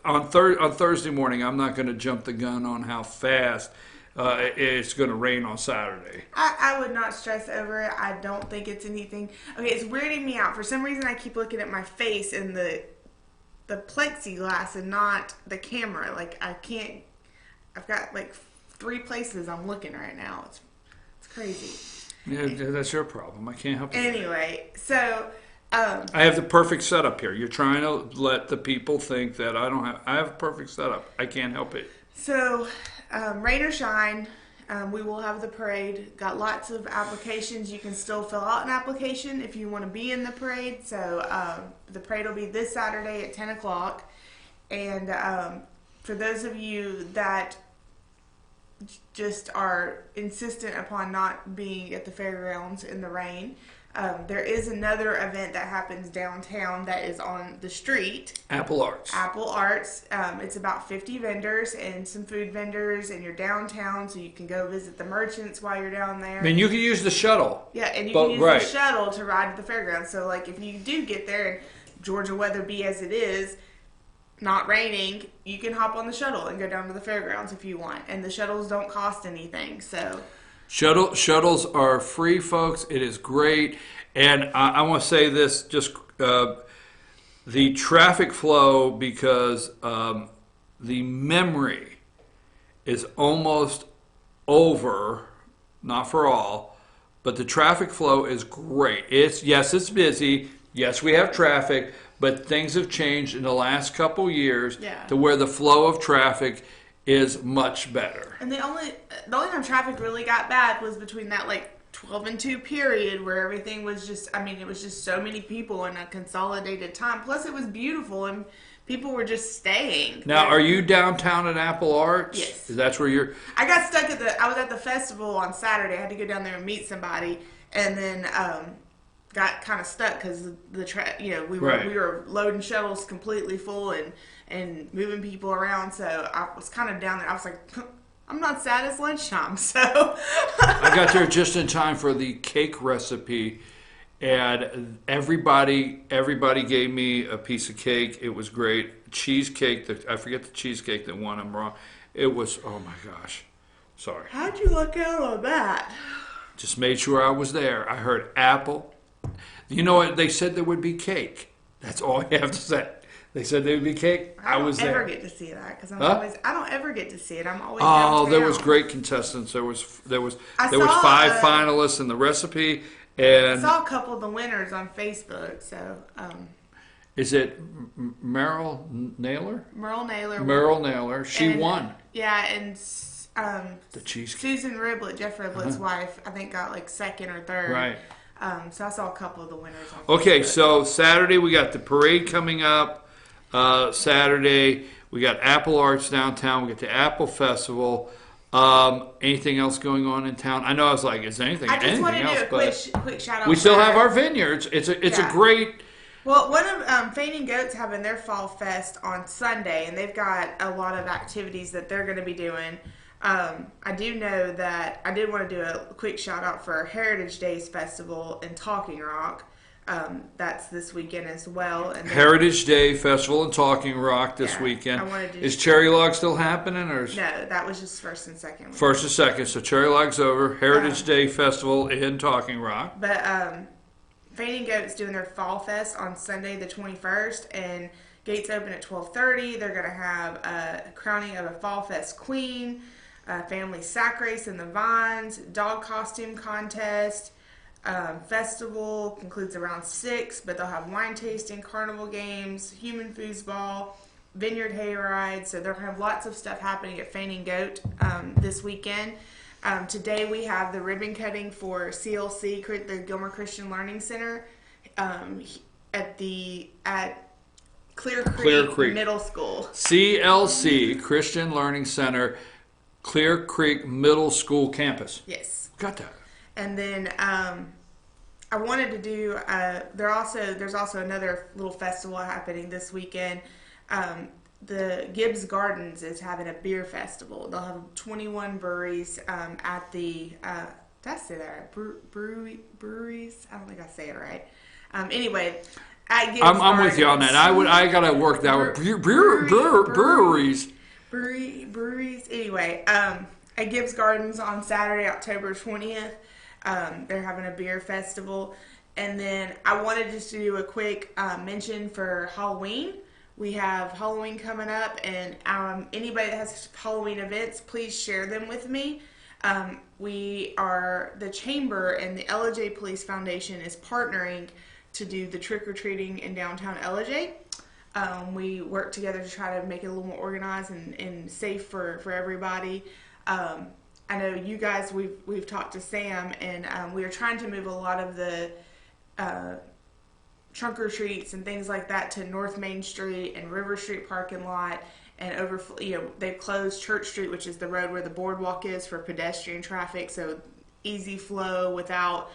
on Thursday morning. I'm not going to jump the gun on how fast it's going to rain on Saturday. I would not stress over it. I don't think it's anything. Okay, it's weirding me out. For some reason, I keep looking at my face in the plexiglass and not the camera. Like, I can't. I've got like 3 places I'm looking right now. It's crazy. Yeah, that's your problem. I can't help it. Anyway, so I have the perfect setup here. You're trying to let the people think that I have a perfect setup. I can't help it. So, rain or shine, we will have the parade. Got lots of applications. You can still fill out an application if you want to be in the parade. So, the parade will be this Saturday at 10 o'clock. And for those of you that just are insistent upon not being at the fairgrounds in the rain, there is another event that happens downtown that is on the street. Apple Arts. It's about 50 vendors and some food vendors, and you're downtown, so you can go visit the merchants while you're down there. I mean, you can use the shuttle. Yeah, and you can use the shuttle to ride to the fairgrounds. So, like, if you do get there and Georgia weather be as it is, not raining, you can hop on the shuttle and go down to the fairgrounds if you want. And the shuttles don't cost anything, so... Shuttles are free, folks. It is great. And I want to say this, just the traffic flow, because the memory is almost over, not for all, but the traffic flow is great. It's busy. Yes, we have traffic, but things have changed in the last couple years to where the flow of traffic is much better. And the only time traffic really got bad was between that like 12 and 2 period where everything was just, I mean, it was just so many people in a consolidated time. Plus it was beautiful and people were just staying. Now, are you downtown at Apple Arts? Yes. That's where you're... I got stuck I was at the festival on Saturday. I had to go down there and meet somebody, and then got kind of stuck because we were loading shuttles completely full and moving people around, so I was kind of down there. I was like, I'm not sad, it's lunchtime, so... I got there just in time for the cake recipe, and everybody gave me a piece of cake. It was great. Cheesecake, I forget the cheesecake that won, I'm wrong. It was, oh my gosh, sorry. How'd you luck out on that? Just made sure I was there. I heard apple. You know what? They said there would be cake. That's all I have to say. They said there would be cake. I was there. I don't ever get to see that because I don't ever get to see it. I'm always downtown. There was great contestants. There was 5 finalists in the recipe, and I saw a couple of the winners on Facebook. So, is it Merrill Naylor? Merrill Naylor. Merrill Naylor. She won. Yeah, and the cheesecake. Susan Riblett, Jeff Riblett's wife, I think got like 2nd or 3rd. Right. So I saw a couple of the winners on Okay, Facebook. so Saturday we got the parade coming up. Saturday we got Apple Arts downtown. We got the Apple Festival. Anything else going on in town? I know I was like, is there anything else? I just want to do a quick shout out. We still have our vineyards. It's a great. Well, one of Fainting Goats having their Fall Fest on Sunday, and they've got a lot of activities that they're going to be doing. I do know that I did want to do a quick shout out for Heritage Days Festival in Talking Rock. That's this weekend as well. And Heritage Day Festival in Talking Rock this weekend. Is Cherry Log still happening? Or no, that was just first and second. First and second. So Cherry Log's over. Heritage Day Festival in Talking Rock. But Fainting Goat's doing their Fall Fest on Sunday the 21st, and gates open at 12:30. They're going to have a crowning of a Fall Fest queen, a family sack race in the vines, dog costume contest. Festival concludes around 6, but they'll have wine tasting, carnival games, human foosball, vineyard hayride. So they'll have lots of stuff happening at Fainting Goat this weekend. Today we have the ribbon cutting for CLC, the Gilmer Christian Learning Center, at Clear Creek Middle School. CLC, Christian Learning Center, Clear Creek Middle School campus. Yes. Got that. And then I wanted to do, there's also another little festival happening this weekend. The Gibbs Gardens is having a beer festival. They'll have 21 breweries at the, did I say that right? Breweries? I don't think I say it right. Anyway, at Gibbs Gardens. I'm with you on that. I got to work that with breweries. Breweries. Anyway, at Gibbs Gardens on Saturday, October 20th, they're having a beer festival. And then I wanted just to do a quick mention for Halloween. We have Halloween coming up, and anybody that has Halloween events, please share them with me. The Chamber and the LJ Police Foundation is partnering to do the trick-or-treating in downtown LJ. We work together to try to make it a little more organized and safe for everybody. I know you guys, we've talked to Sam, and we are trying to move a lot of the trunk or treats and things like that to North Main Street and River Street parking lot, and they've closed Church Street, which is the road where the boardwalk is, for pedestrian traffic, so easy flow without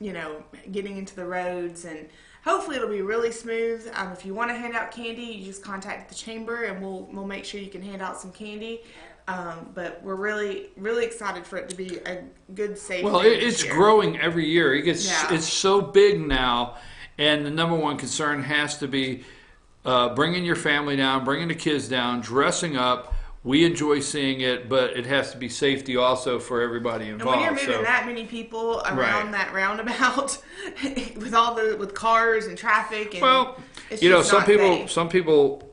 getting into the roads, and hopefully it'll be really smooth. If you want to hand out candy, you just contact the chamber and we'll make sure you can hand out some candy. But we're really, really excited for it to be a good, safe. Well, it's growing every year. It's so big now. And the number one concern has to be bringing your family down, bringing the kids down, dressing up. We enjoy seeing it, but it has to be safety also for everybody involved. And when you're moving that many people around that roundabout with cars and traffic, and some people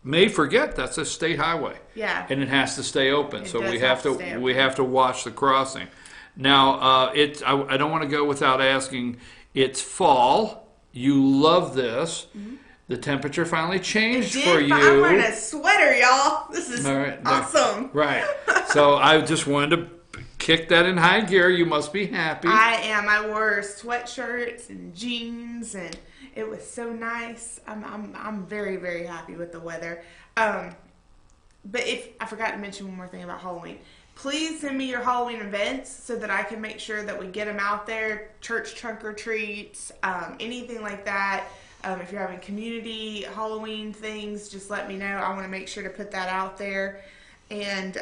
may forget that's a state highway. Yeah. And it has to stay open, so we have to watch the crossing. Now, I don't want to go without asking. It's fall. You love this. Mm-hmm. The temperature finally changed for you. I'm wearing a sweater, y'all. This is awesome. Right. So I just wanted to kick that in high gear. You must be happy. I am. I wore sweatshirts and jeans, and it was so nice. I'm very, very happy with the weather. But if I forgot to mention one more thing about Halloween. Please send me your Halloween events so that I can make sure that we get them out there. Church trunk or treats, anything like that. If you're having community Halloween things, just let me know. I want to make sure to put that out there. And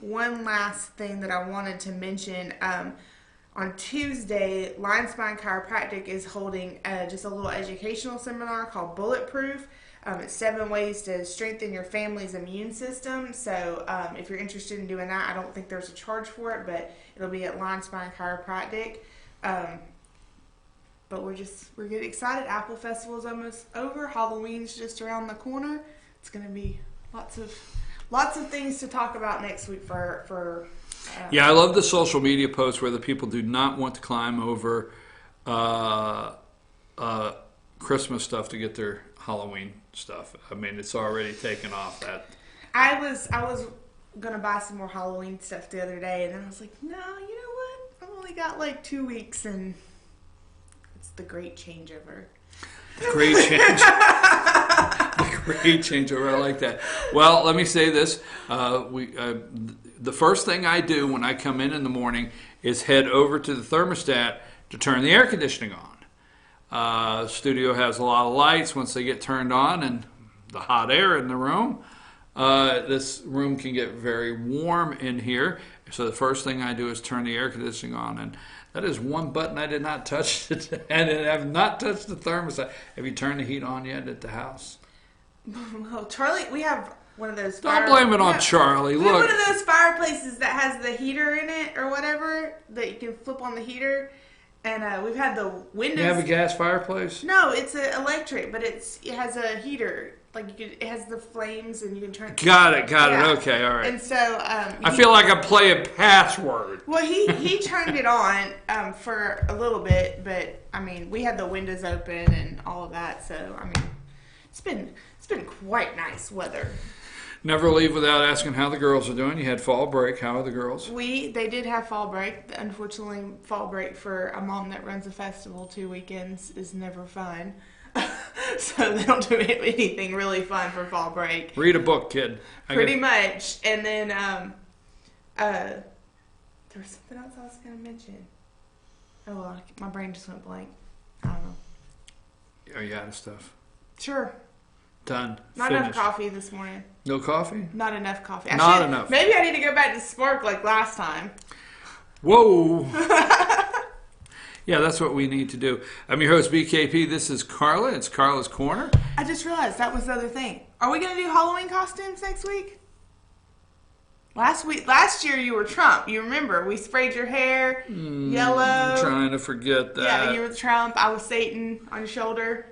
one last thing that I wanted to mention. On Tuesday, Line Spine Chiropractic is holding just a little educational seminar called Bulletproof. It's 7 ways to strengthen your family's immune system. So if you're interested in doing that, I don't think there's a charge for it, but it'll be at Line Spine Chiropractic. But we're getting excited. Apple Festival is almost over. Halloween's just around the corner. It's going to be lots of things to talk about next week for yeah, I love the social media posts where the people do not want to climb over Christmas stuff to get their Halloween stuff. I mean, it's already taken off that. I was going to buy some more Halloween stuff the other day, and then I was like, no, you know what? I've only got like 2 weeks, and it's the great changeover. Great change. Great changeover. I like that. Well, let me say this. The first thing I do when I come in the morning is head over to the thermostat to turn the air conditioning on. Studio has a lot of lights. Once they get turned on and the hot air in the room, This room can get very warm in here. So the first thing I do is turn the air conditioning on. And that is one button I did not touch today. And I have not touched the thermostat. Have you turned the heat on yet at the house? Well, Charlie, we have one of those. Don't blame it on Charlie. We Look, have one of those fireplaces that has the heater in it or whatever that you can flip on the heater. And we've had the windows. you have a gas fireplace? No, it's electric, but it has a heater. Like it has the flames, and you can turn. Got it. Okay, all right. And so I feel like I'm playing password. Well, he turned it on for a little bit, but I mean, we had the windows open and all of that. So I mean, it's been quite nice weather. Never leave without asking how the girls are doing. You had fall break. How are the girls? They did have fall break. Unfortunately, fall break for a mom that runs a festival 2 weekends is never fun. So they don't do anything really fun for fall break. Read a book, kid. Pretty much. And then there was something else I was going to mention. Oh, well, my brain just went blank. I don't know. Are you out of stuff? Sure. Done. Not Finished. enough coffee this morning. No coffee? Not enough coffee. Enough. Maybe I need to go back to Spark like last time. Whoa. Yeah, that's what we need to do. I'm your host, BKP. This is Carla. It's Carla's Corner. I just realized that was the other thing. Are we going to do Halloween costumes next week? Last year you were Trump. You remember? We sprayed your hair yellow. I'm trying to forget that. Yeah, you were Trump. I was Satan on your shoulder.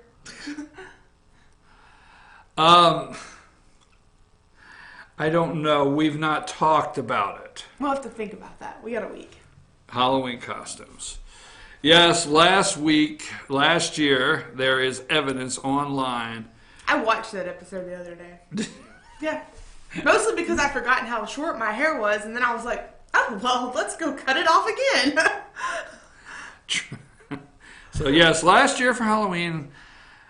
I don't know. We've not talked about it. We'll have to think about that. We got a week. Halloween costumes. Yes, last year, there is evidence online. I watched that episode the other day. Yeah. Mostly because I'd forgotten how short my hair was, and then I was like, oh, well, let's go cut it off again. So, yes, last year for Halloween,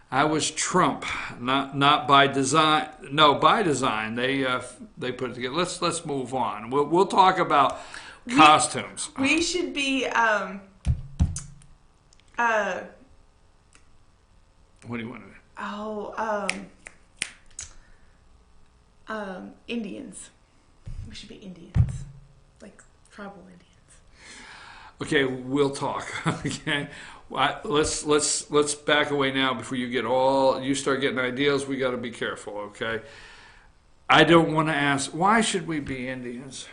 I was Trump. Not by design. No, by design. They put it together. Let's move on. We'll talk about costumes. We should be what do you want to do? Indians. We should be Indians, like tribal Indians. Okay, we'll talk. Okay, let's back away now before you start getting ideas. We got to be careful. Okay, I don't want to ask why should we be Indians.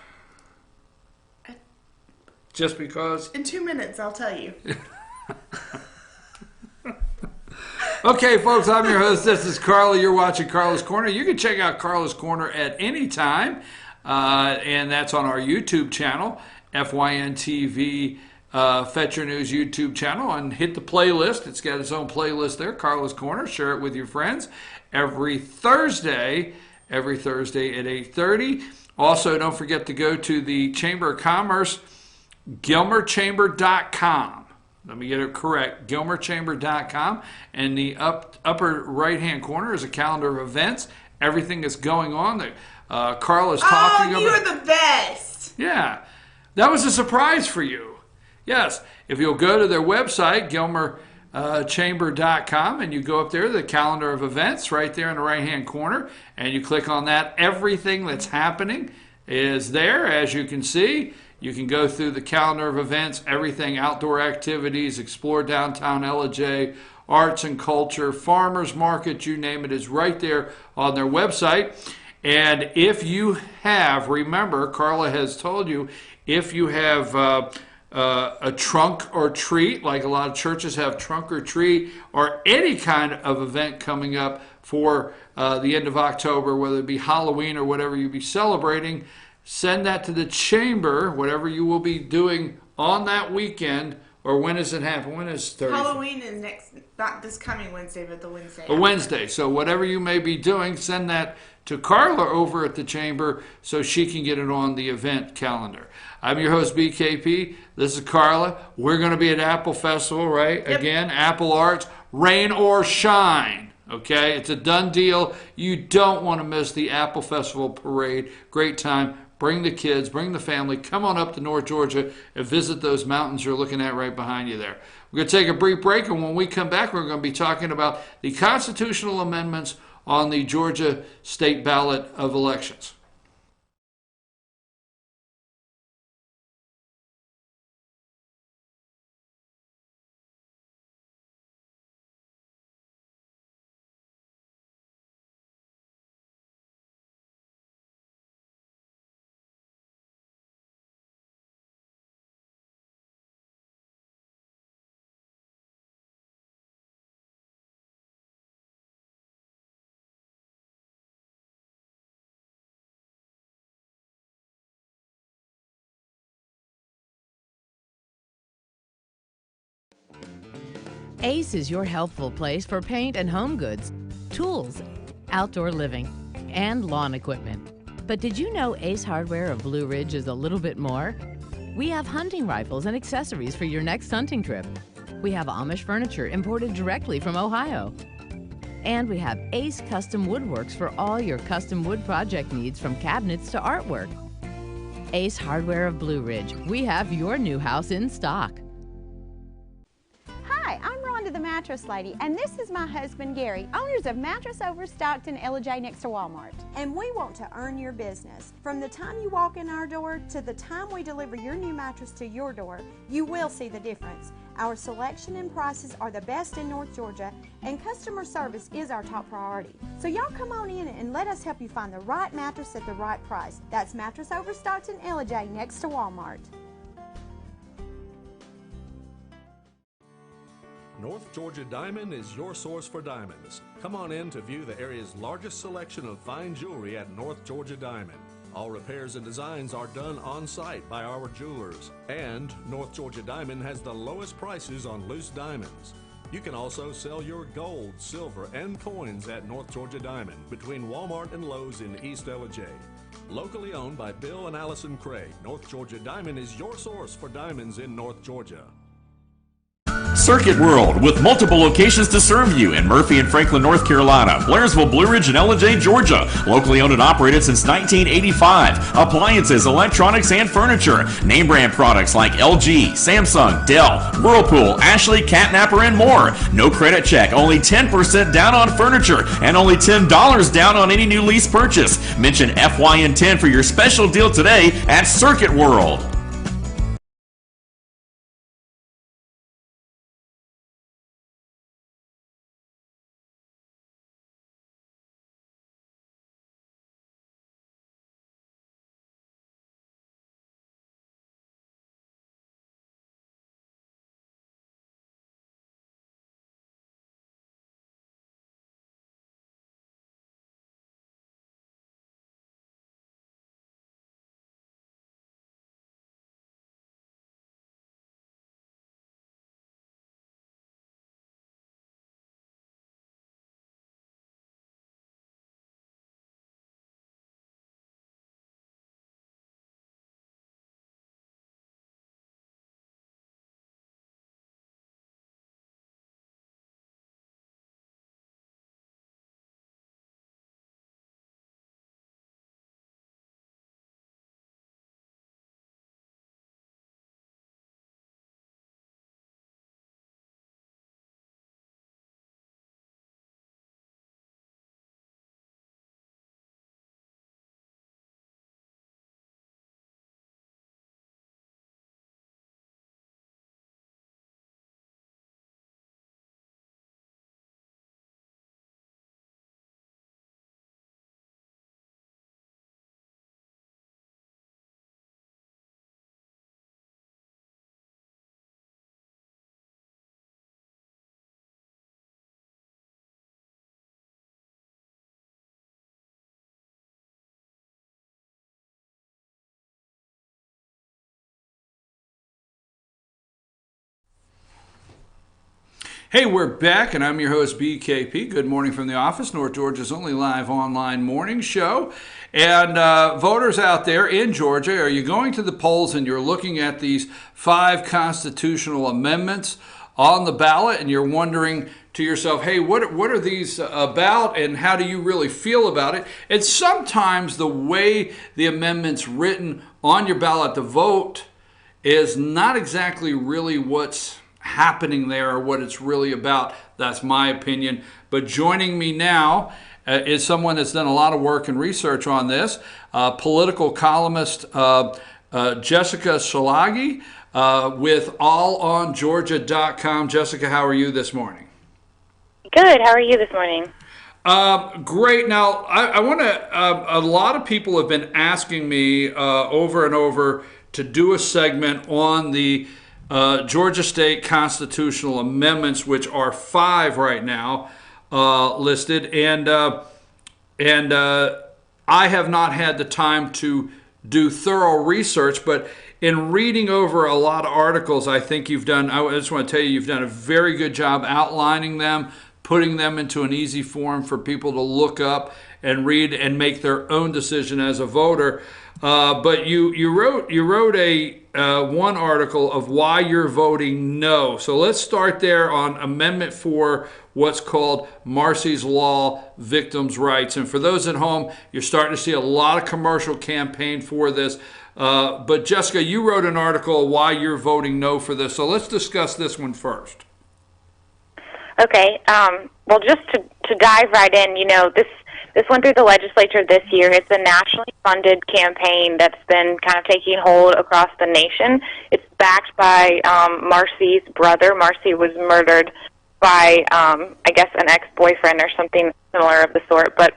Just because? In 2 minutes, I'll tell you. Okay, folks, I'm your host. This is Carla. You're watching Carla's Corner. You can check out Carla's Corner at any time, and that's on our YouTube channel, FYN-TV, Fetch Your News YouTube channel, and hit the playlist. It's got its own playlist there, Carla's Corner. Share it with your friends every Thursday at 8:30. Also, don't forget to go to the Chamber of Commerce, GilmerChamber.com. Let me get it correct, GilmerChamber.com. And the upper right-hand corner is a calendar of events. Everything that's going on. Carla's talking about. Oh, you're the best. Yeah. That was a surprise for you. Yes. If you'll go to their website, GilmerChamber.com, and you go up there, the calendar of events right there in the right-hand corner, and you click on that, everything that's happening is there, as you can see. You can go through the calendar of events, everything, outdoor activities, explore downtown LJ, arts and culture, farmers market, you name it, is right there on their website. And if you have, remember, Carla has told you, if you have a trunk or treat, like a lot of churches have trunk or treat, or any kind of event coming up for the end of October, whether it be Halloween or whatever you be celebrating, send that to the chamber, whatever you will be doing on that weekend, or when does it happen? When is Thursday? Halloween is not this coming Wednesday, but the Wednesday. A Wednesday. So whatever you may be doing, send that to Carla over at the chamber so she can get it on the event calendar. I'm your host, BKP. This is Carla. We're going to be at Apple Festival, right? Yep. Again, Apple Arts, rain or shine. Okay? It's a done deal. You don't want to miss the Apple Festival parade. Great time. Bring the kids, bring the family, come on up to North Georgia and visit those mountains you're looking at right behind you there. We're going to take a brief break, and when we come back, we're going to be talking about the constitutional amendments on the Georgia state ballot of elections. Ace is your healthful place for paint and home goods, tools, outdoor living, and lawn equipment. But did you know Ace Hardware of Blue Ridge is a little bit more? We have hunting rifles and accessories for your next hunting trip. We have Amish furniture imported directly from Ohio. And we have Ace Custom Woodworks for all your custom wood project needs, from cabinets to artwork. Ace Hardware of Blue Ridge. We have your new house in stock. Hi, I'm Rhonda the Mattress Lady, and this is my husband Gary, owners of Mattress Overstocked in LJ next to Walmart. And we want to earn your business. From the time you walk in our door to the time we deliver your new mattress to your door, you will see the difference. Our selection and prices are the best in North Georgia, and customer service is our top priority. So y'all come on in and let us help you find the right mattress at the right price. That's Mattress Overstocked in LJ next to Walmart. North Georgia Diamond is your source for diamonds. Come on in to view the area's largest selection of fine jewelry at North Georgia Diamond. All repairs and designs are done on-site by our jewelers. And North Georgia Diamond has the lowest prices on loose diamonds. You can also sell your gold, silver, and coins at North Georgia Diamond between Walmart and Lowe's in East LJ. Locally owned by Bill and Allison Craig, North Georgia Diamond is your source for diamonds in North Georgia. Circuit World, with multiple locations to serve you in Murphy and Franklin, North Carolina, Blairsville, Blue Ridge, and LJ, Georgia. Locally owned and operated since 1985. Appliances, electronics, and furniture. Name brand products like LG, Samsung, Dell, Whirlpool, Ashley, Catnapper, and more. No credit check, only 10% down on furniture, and only $10 down on any new lease purchase. Mention FYN10 for your special deal today at Circuit World. Hey, we're back, and I'm your host, BKP. Good morning from the office, North Georgia's only live online morning show. And voters out there in Georgia, are you going to the polls and you're looking at these 5 constitutional amendments on the ballot, and you're wondering to yourself, hey, what are these about, and how do you really feel about it? And sometimes the way the amendment's written on your ballot to vote is not exactly really what's happening there or what it's really about. That's my opinion. But joining me now is someone that's done a lot of work and research on this. Political columnist Jessica Szilagyi with allongeorgia.com. Jessica, how are you this morning? Good. How are you this morning? Great. Now, I want to, a lot of people have been asking me over and over to do a segment on the Georgia State constitutional amendments, which are 5 right now listed. And I have not had the time to do thorough research, but in reading over a lot of articles, I think you've done, I just want to tell you, you've done a very good job outlining them, putting them into an easy form for people to look up and read and make their own decision as a voter. But you wrote a one article of why you're voting no. So let's start there on Amendment 4, what's called Marsy's Law, Victims' Rights. And for those at home, you're starting to see a lot of commercial campaign for this. But Jessica, you wrote an article why you're voting no for this. So let's discuss this one first. Okay. Well, just to dive right in, this went through the legislature this year. It's a nationally funded campaign that's been kind of taking hold across the nation. It's backed by Marsy's brother. Marsy was murdered by, I guess, an ex-boyfriend or something similar of the sort. But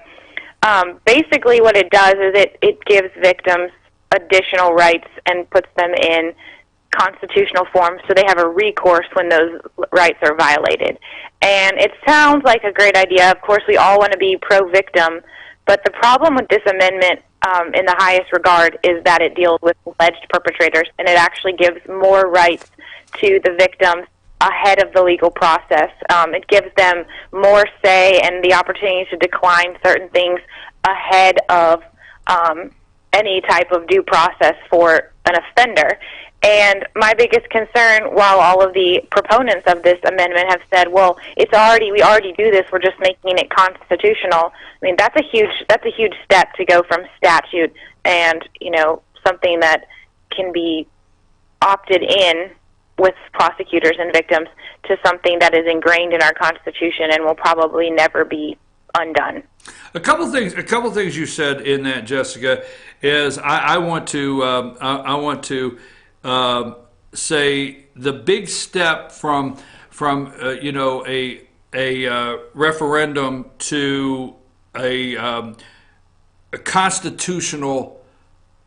basically what it does is it gives victims additional rights and puts them in constitutional form so they have a recourse when those rights are violated. And it sounds like a great idea. Of course, we all want to be pro-victim, but the problem with this amendment in the highest regard is that it deals with alleged perpetrators, and it actually gives more rights to the victims ahead of the legal process. It gives them more say and the opportunity to decline certain things ahead of any type of due process for an offender. And my biggest concern, while all of the proponents of this amendment have said, well, we already do this, we're just making it constitutional. I mean, that's a huge step to go from statute and, something that can be opted in with prosecutors and victims to something that is ingrained in our Constitution and will probably never be undone. A couple things you said in that, Jessica, is I want to say the big step from a referendum to a constitutional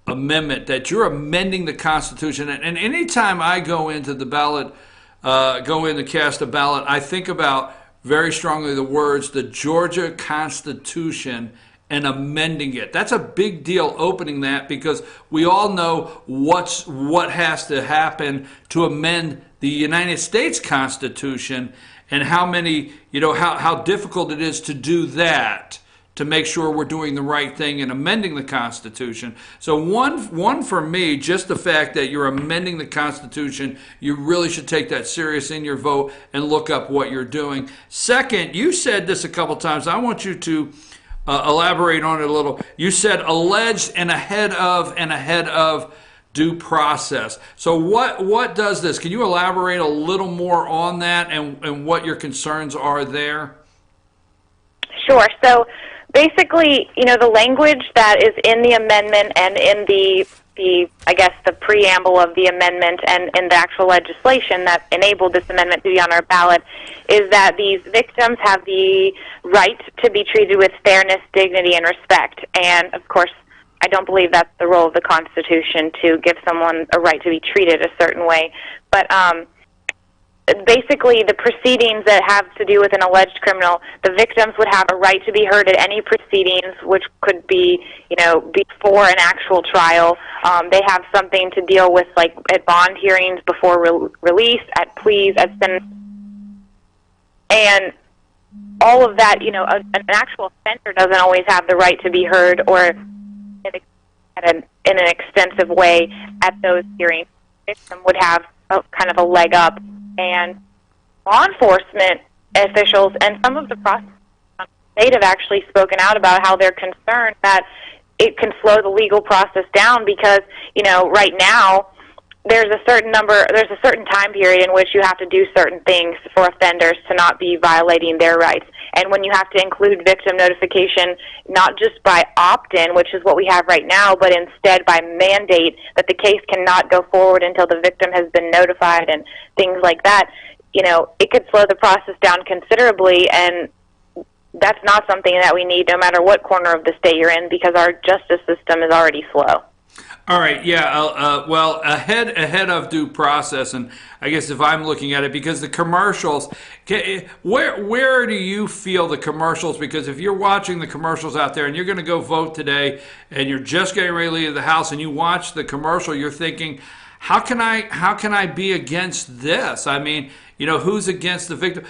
amendment, that you're amending the Constitution. And anytime I go into the ballot, go in to cast a ballot, I think about very strongly the words, the Georgia Constitution, and amending it. That's a big deal, opening that, because we all know what has to happen to amend the United States Constitution, and how many, how difficult it is to do that, to make sure we're doing the right thing and amending the Constitution. So one for me, just the fact that you're amending the Constitution, you really should take that serious in your vote and look up what you're doing. Second, you said this a couple times. I want you to elaborate on it a little. You said alleged and ahead of due process. So what does this? Can you elaborate a little more on that and what your concerns are there? Sure. So basically, the language that is in the amendment and in the preamble of the amendment and in the actual legislation that enabled this amendment to be on our ballot is that these victims have the right to be treated with fairness, dignity, and respect. And, of course, I don't believe that's the role of the Constitution, to give someone a right to be treated a certain way. But basically, the proceedings that have to do with an alleged criminal, the victims would have a right to be heard at any proceedings, which could be, before an actual trial. They have something to deal with, like at bond hearings, before release, at pleas, at sentence. And all of that, an actual offender doesn't always have the right to be heard or in an extensive way at those hearings. The victim would have kind of a leg up. And law enforcement officials and some of the prosecutors in the state have actually spoken out about how they're concerned that it can slow the legal process down because, right now there's a certain time period in which you have to do certain things for offenders to not be violating their rights. And when you have to include victim notification, not just by opt-in, which is what we have right now, but instead by mandate that the case cannot go forward until the victim has been notified and things like that, it could slow the process down considerably, and that's not something that we need no matter what corner of the state you're in, because our justice system is already slow. All right, yeah, well, ahead of due process, and I guess if I'm looking at it, because the commercials, where do you feel the commercials, because if you're watching the commercials out there and you're going to go vote today and you're just getting ready to leave the house and you watch the commercial, you're thinking, how can I be against this? I mean, who's against the victim?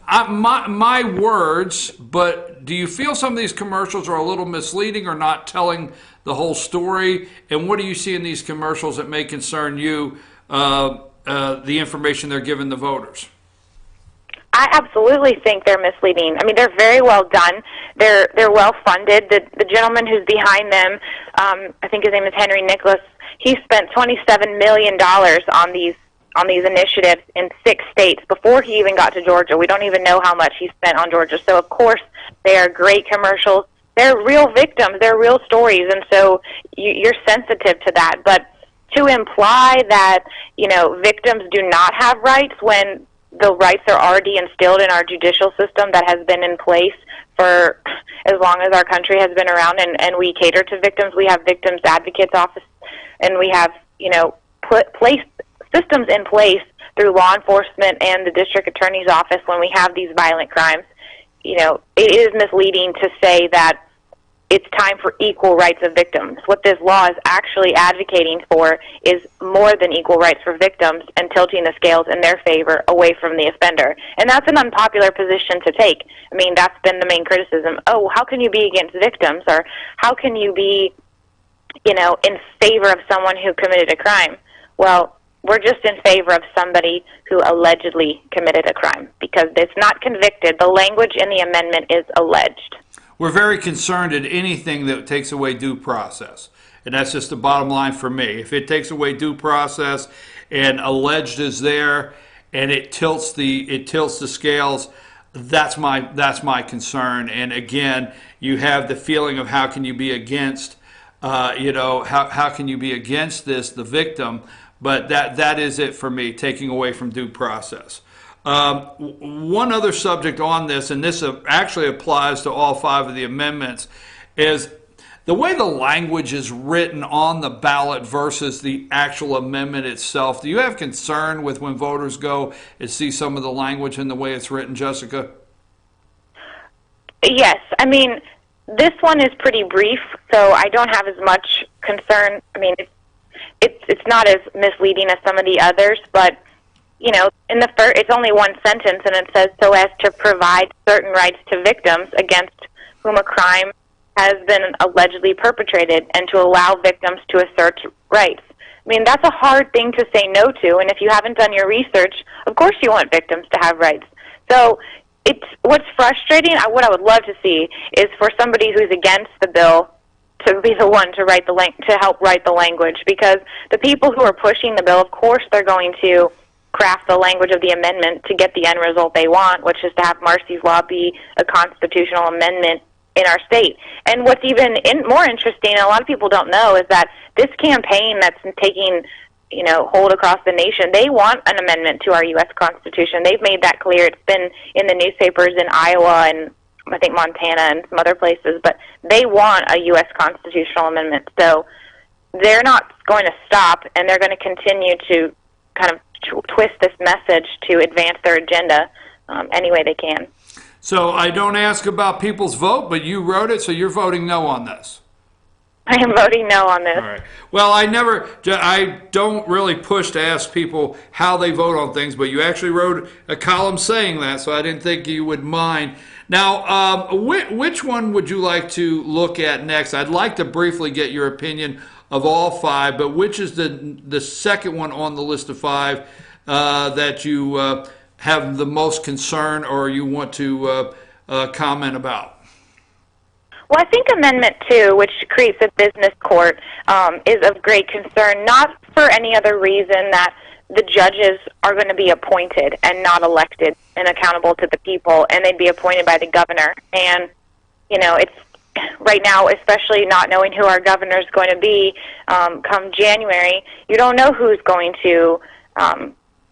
My words, but do you feel some of these commercials are a little misleading or not telling the whole story? And what do you see in these commercials that may concern you, the information they're giving the voters? I absolutely think they're misleading. I mean, they're very well done. They're well funded. The gentleman who's behind them, I think his name is Henry Nicholas, he spent $27 million on these initiatives in 6 states before he even got to Georgia. We don't even know how much he spent on Georgia. So, of course, they are great commercials. They're real victims. They're real stories, and so you're sensitive to that. But to imply that, victims do not have rights when the rights are already instilled in our judicial system that has been in place for as long as our country has been around, and we cater to victims. We have victims advocates office, and we have, systems in place through law enforcement and the district attorney's office when we have these violent crimes. It is misleading to say that it's time for equal rights of victims. What this law is actually advocating for is more than equal rights for victims and tilting the scales in their favor away from the offender. And that's an unpopular position to take. I mean, that's been the main criticism. Oh, how can you be against victims? Or how can you be, in favor of someone who committed a crime? Well, we're just in favor of somebody who allegedly committed a crime, because it's not convicted. The language in the amendment is alleged. We're very concerned at anything that takes away due process. And that's just the bottom line for me. If it takes away due process and alleged is there and it tilts the scales, that's my concern. And again, you have the feeling of how can you be against how can you be against this, the victim? But that is it for me, taking away from due process. One other subject on this, and this actually applies to all 5 of the amendments, is the way the language is written on the ballot versus the actual amendment itself. Do you have concern with when voters go and see some of the language and the way it's written, Jessica? Yes. I mean, this one is pretty brief, so I don't have as much concern. I mean, it's not as misleading as some of the others, but in the first, it's only one sentence, and it says, so as to provide certain rights to victims against whom a crime has been allegedly perpetrated, and to allow victims to assert rights. I mean, that's a hard thing to say no to, and if you haven't done your research, of course you want victims to have rights. So what's frustrating, what I would love to see, is for somebody who's against the bill to be the one to help write the language, because the people who are pushing the bill, of course, they're going to craft the language of the amendment to get the end result they want, which is to have Marcy's Law be a constitutional amendment in our state. And what's even more interesting, and a lot of people don't know, is that this campaign that's taking hold across the nation, they want an amendment to our U.S. Constitution. They've made that clear. It's been in the newspapers in Iowa and I think Montana and some other places, but they want a U.S. constitutional amendment. So they're not going to stop, and they're going to continue to kind of twist this message to advance their agenda any way they can. So I don't ask about people's vote, but you wrote it, so you're voting no on this. I am voting no on this. All right. Well, I don't really push to ask people how they vote on things, but you actually wrote a column saying that, so I didn't think you would mind. Now, which one would you like to look at next? I'd like to briefly get your opinion of all 5, but which is the second one on the list of 5 that you have the most concern or you want to comment about? Well, I think Amendment 2, which creates a business court, is of great concern, not for any other reason that the judges are going to be appointed and not elected. and accountable to the people, and they'd be appointed by the governor. And, you know, it's right now, especially not knowing who our governor is going to be come January, you don't know who's going to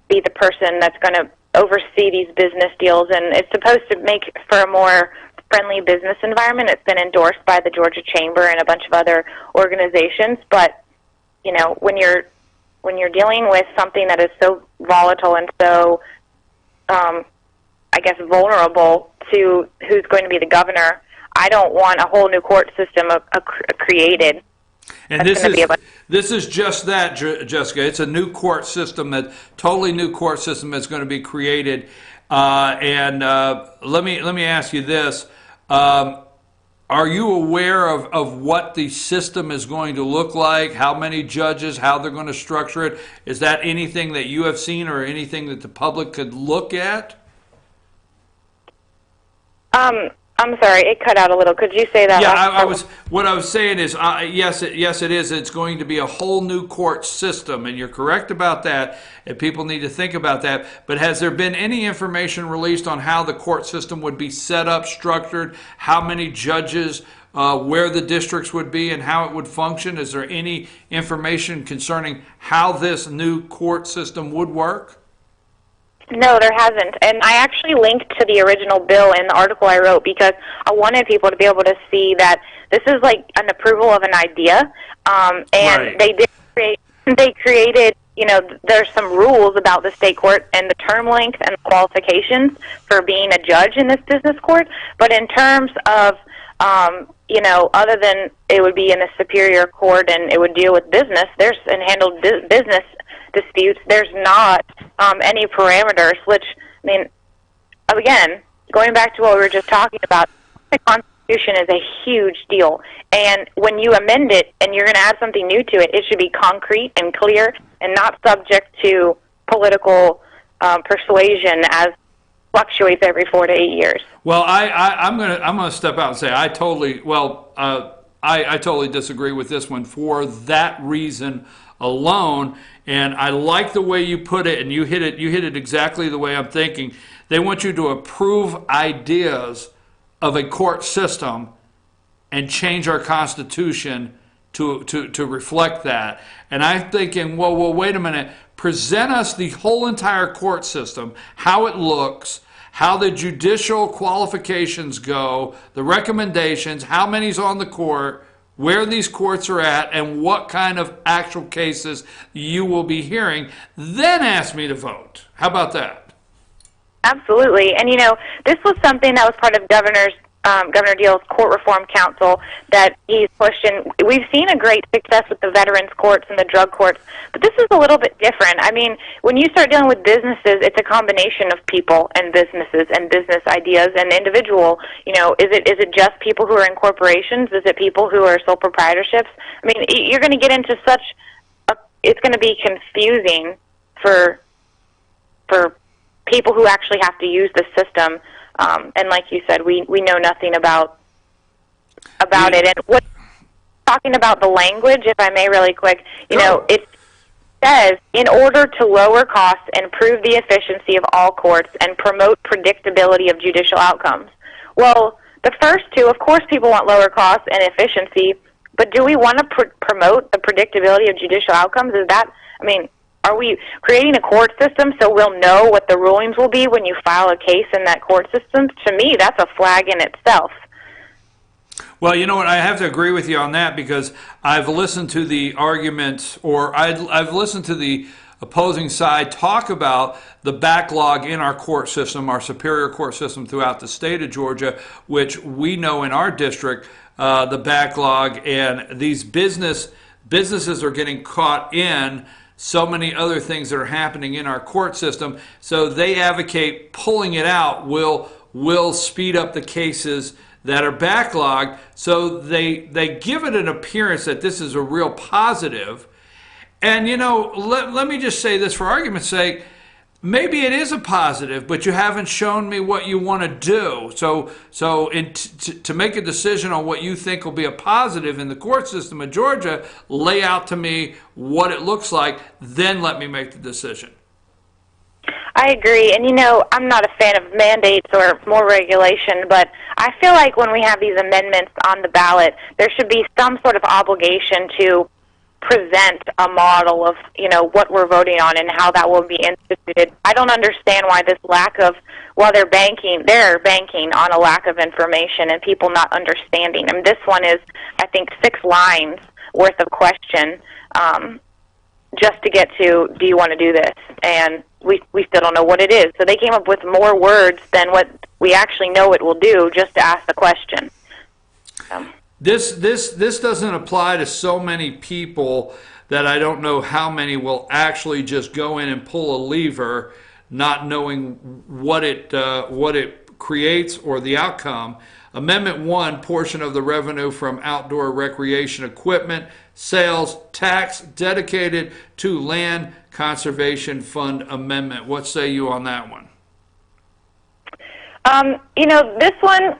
be the person that's going to oversee these business deals, and it's supposed to make for a more friendly business environment. It's been endorsed by the Georgia Chamber and a bunch of other organizations, but, you know, when you're dealing with something that is so volatile and so, I guess, vulnerable to who's going to be the governor, I don't want a whole new court system created. And this is just that, Jessica. It's a new court system, that totally new court system that's going to be created. And let me ask you this: are you aware of what the system is going to look like? How many judges? How they're going to structure it? Is that anything that you have seen, or anything that the public could look at? I'm sorry, it cut out a little. Could you say that? Yeah, what I was saying is, yes, it is. It's going to be a whole new court system, and you're correct about that, and people need to think about that. But has there been any information released on how the court system would be set up, structured, how many judges, where the districts would be, and how it would function? Is there any information concerning how this new court system would work? No, there hasn't. And I actually linked to the original bill in the article I wrote because I wanted people to be able to see that this is like an approval of an idea. And right. They created, you know, there's some rules about the state court and the term length and the qualifications for being a judge in this business court. But in terms of, you know, other than it would be in a superior court and it would deal with business, and handle business disputes, there's not any parameters, which, I mean, again, going back to what we were just talking about, the Constitution is a huge deal. And when you amend it and you're going to add something new to it, it should be concrete and clear and not subject to political persuasion as fluctuates every 4 to 8 years. Well, I'm gonna step out and say I totally disagree with this one for that reason alone. And I like the way you put it, and you hit it exactly the way I'm thinking. They want you to approve ideas of a court system and change our Constitution to reflect that. And I'm thinking, well, wait a minute. Present us the whole entire court system, how it looks, how the judicial qualifications go, the recommendations, how many's on the court, where these courts are at, and what kind of actual cases you will be hearing, then ask me to vote. How about that? Absolutely. And, you know, this was something that was part of Governor Deal's Court Reform Council that he's pushed, and we've seen a great success with the veterans courts and the drug courts, but this is a little bit different. I mean, when you start dealing with businesses, it's a combination of people and businesses and business ideas and individual. You know, is it just people who are in corporations? Is it people who are sole proprietorships? I mean, you're going to get into it's going to be confusing for people who actually have to use the system. And like you said, we know nothing about it. And what talking about the language, if I may, really quick, you know, it says in order to lower costs, improve the efficiency of all courts, and promote predictability of judicial outcomes. Well, the first two, of course, people want lower costs and efficiency, but do we want to promote the predictability of judicial outcomes? Is that, I mean, are we creating a court system so we'll know what the rulings will be when you file a case in that court system? To me, that's a flag in itself. Well, you know what? I have to agree with you on that because I've listened to the argument, or I've listened to the opposing side talk about the backlog in our court system, our superior court system throughout the state of Georgia, which we know in our district, the backlog, and these businesses are getting caught in so many other things that are happening in our court system. So they advocate pulling it out will speed up the cases that are backlogged. So they give it an appearance that this is a real positive. And, you know, let me just say this for argument's sake. Maybe it is a positive, but you haven't shown me what you want to do. So to make a decision on what you think will be a positive in the court system of Georgia, lay out to me what it looks like, then let me make the decision. I agree. And, I'm not a fan of mandates or more regulation, but I feel like when we have these amendments on the ballot, there should be some sort of obligation to present a model of, what we're voting on and how that will be instituted. I don't understand why they're banking on a lack of information and people not understanding. And this one is, I think, 6 lines worth of question just to get to, do you want to do this? And we still don't know what it is. So they came up with more words than what we actually know it will do just to ask the question. This doesn't apply to so many people that I don't know how many will actually just go in and pull a lever, not knowing what it creates or the outcome. Amendment 1, portion of the revenue from outdoor recreation equipment sales tax dedicated to land conservation fund amendment. What say you on that one? This one,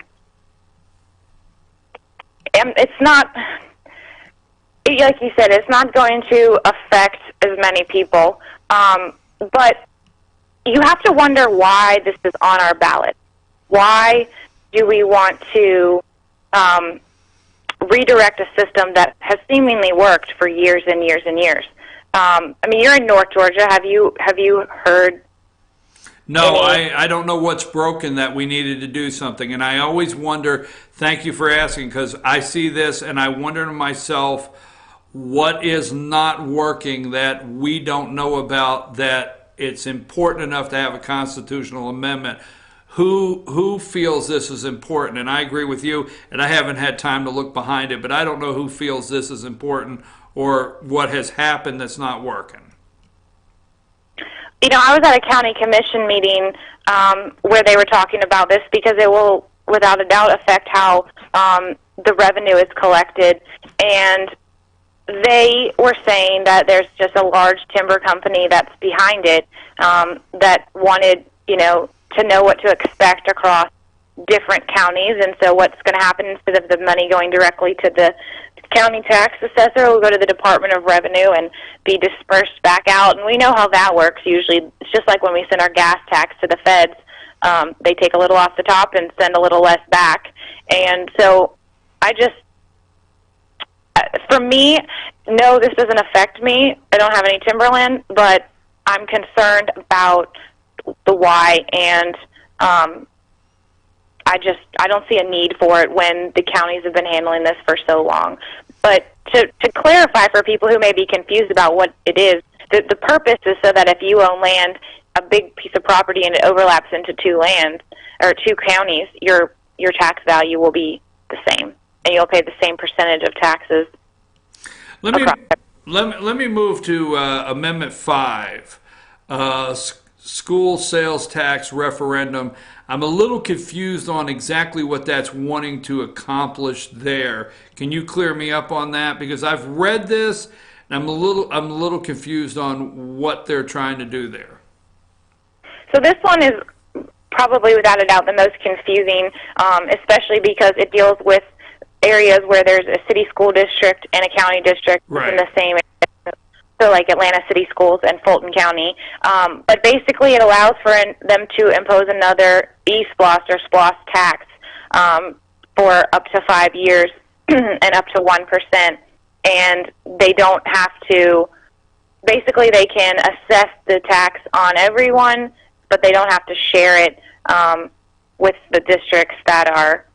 it's not, like you said, it's not going to affect as many people, but you have to wonder why this is on our ballot. Why do we want to redirect a system that has seemingly worked for years and years and years? You're in North Georgia. Have you heard? No, I don't know what's broken that we needed to do something. And I always wonder, thank you for asking, because I see this and I wonder to myself, what is not working that we don't know about, that it's important enough to have a constitutional amendment? Who feels this is important? And I agree with you, and I haven't had time to look behind it, but I don't know who feels this is important or what has happened that's not working. I was at a county commission meeting where they were talking about this because it will, without a doubt, affect how the revenue is collected. And they were saying that there's just a large timber company that's behind it that wanted, to know what to expect across different counties. And so what's going to happen, instead of the money going directly to the county tax assessor, will go to the Department of Revenue and be dispersed back out. And we know how that works usually. It's just like when we send our gas tax to the feds. They take a little off the top and send a little less back. And so for me, no, this doesn't affect me. I don't have any timberland, but I'm concerned about the why, and I don't see a need for it when the counties have been handling this for so long. But to clarify for people who may be confused about what it is, the purpose is so that if you own land, a big piece of property, and it overlaps into 2 lands or 2 counties, your tax value will be the same, and you'll pay the same percentage of taxes. Let me move to Amendment 5, school sales tax referendum. I'm a little confused on exactly what that's wanting to accomplish there. Can you clear me up on that? Because I've read this and I'm a little confused on what they're trying to do there. So this one is probably without a doubt the most confusing, especially because it deals with areas where there's a city school district and a county district in the same area. So like Atlanta City Schools and Fulton County. But basically it allows for them to impose another E-SPLOST or SPLOST tax for up to 5 years and up to 1%. And they don't have to, basically they can assess the tax on everyone, but they don't have to share it with the districts that are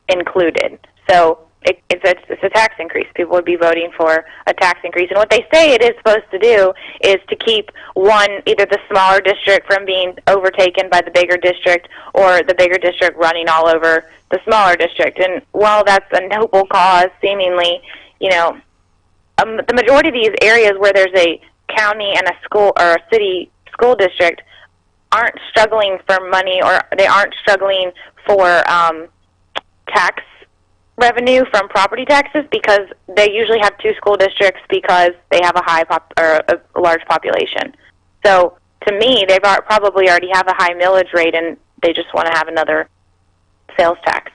included. So it's a tax increase. People would be voting for a tax increase. And what they say it is supposed to do is to keep either the smaller district from being overtaken by the bigger district, or the bigger district running all over the smaller district. And while that's a noble cause, seemingly, the majority of these areas where there's a county and a school or a city school district aren't struggling for money, or they aren't struggling for tax revenue from property taxes, because they usually have 2 school districts because they have a large population. So to me, they probably already have a high millage rate, and they just want to have another sales tax.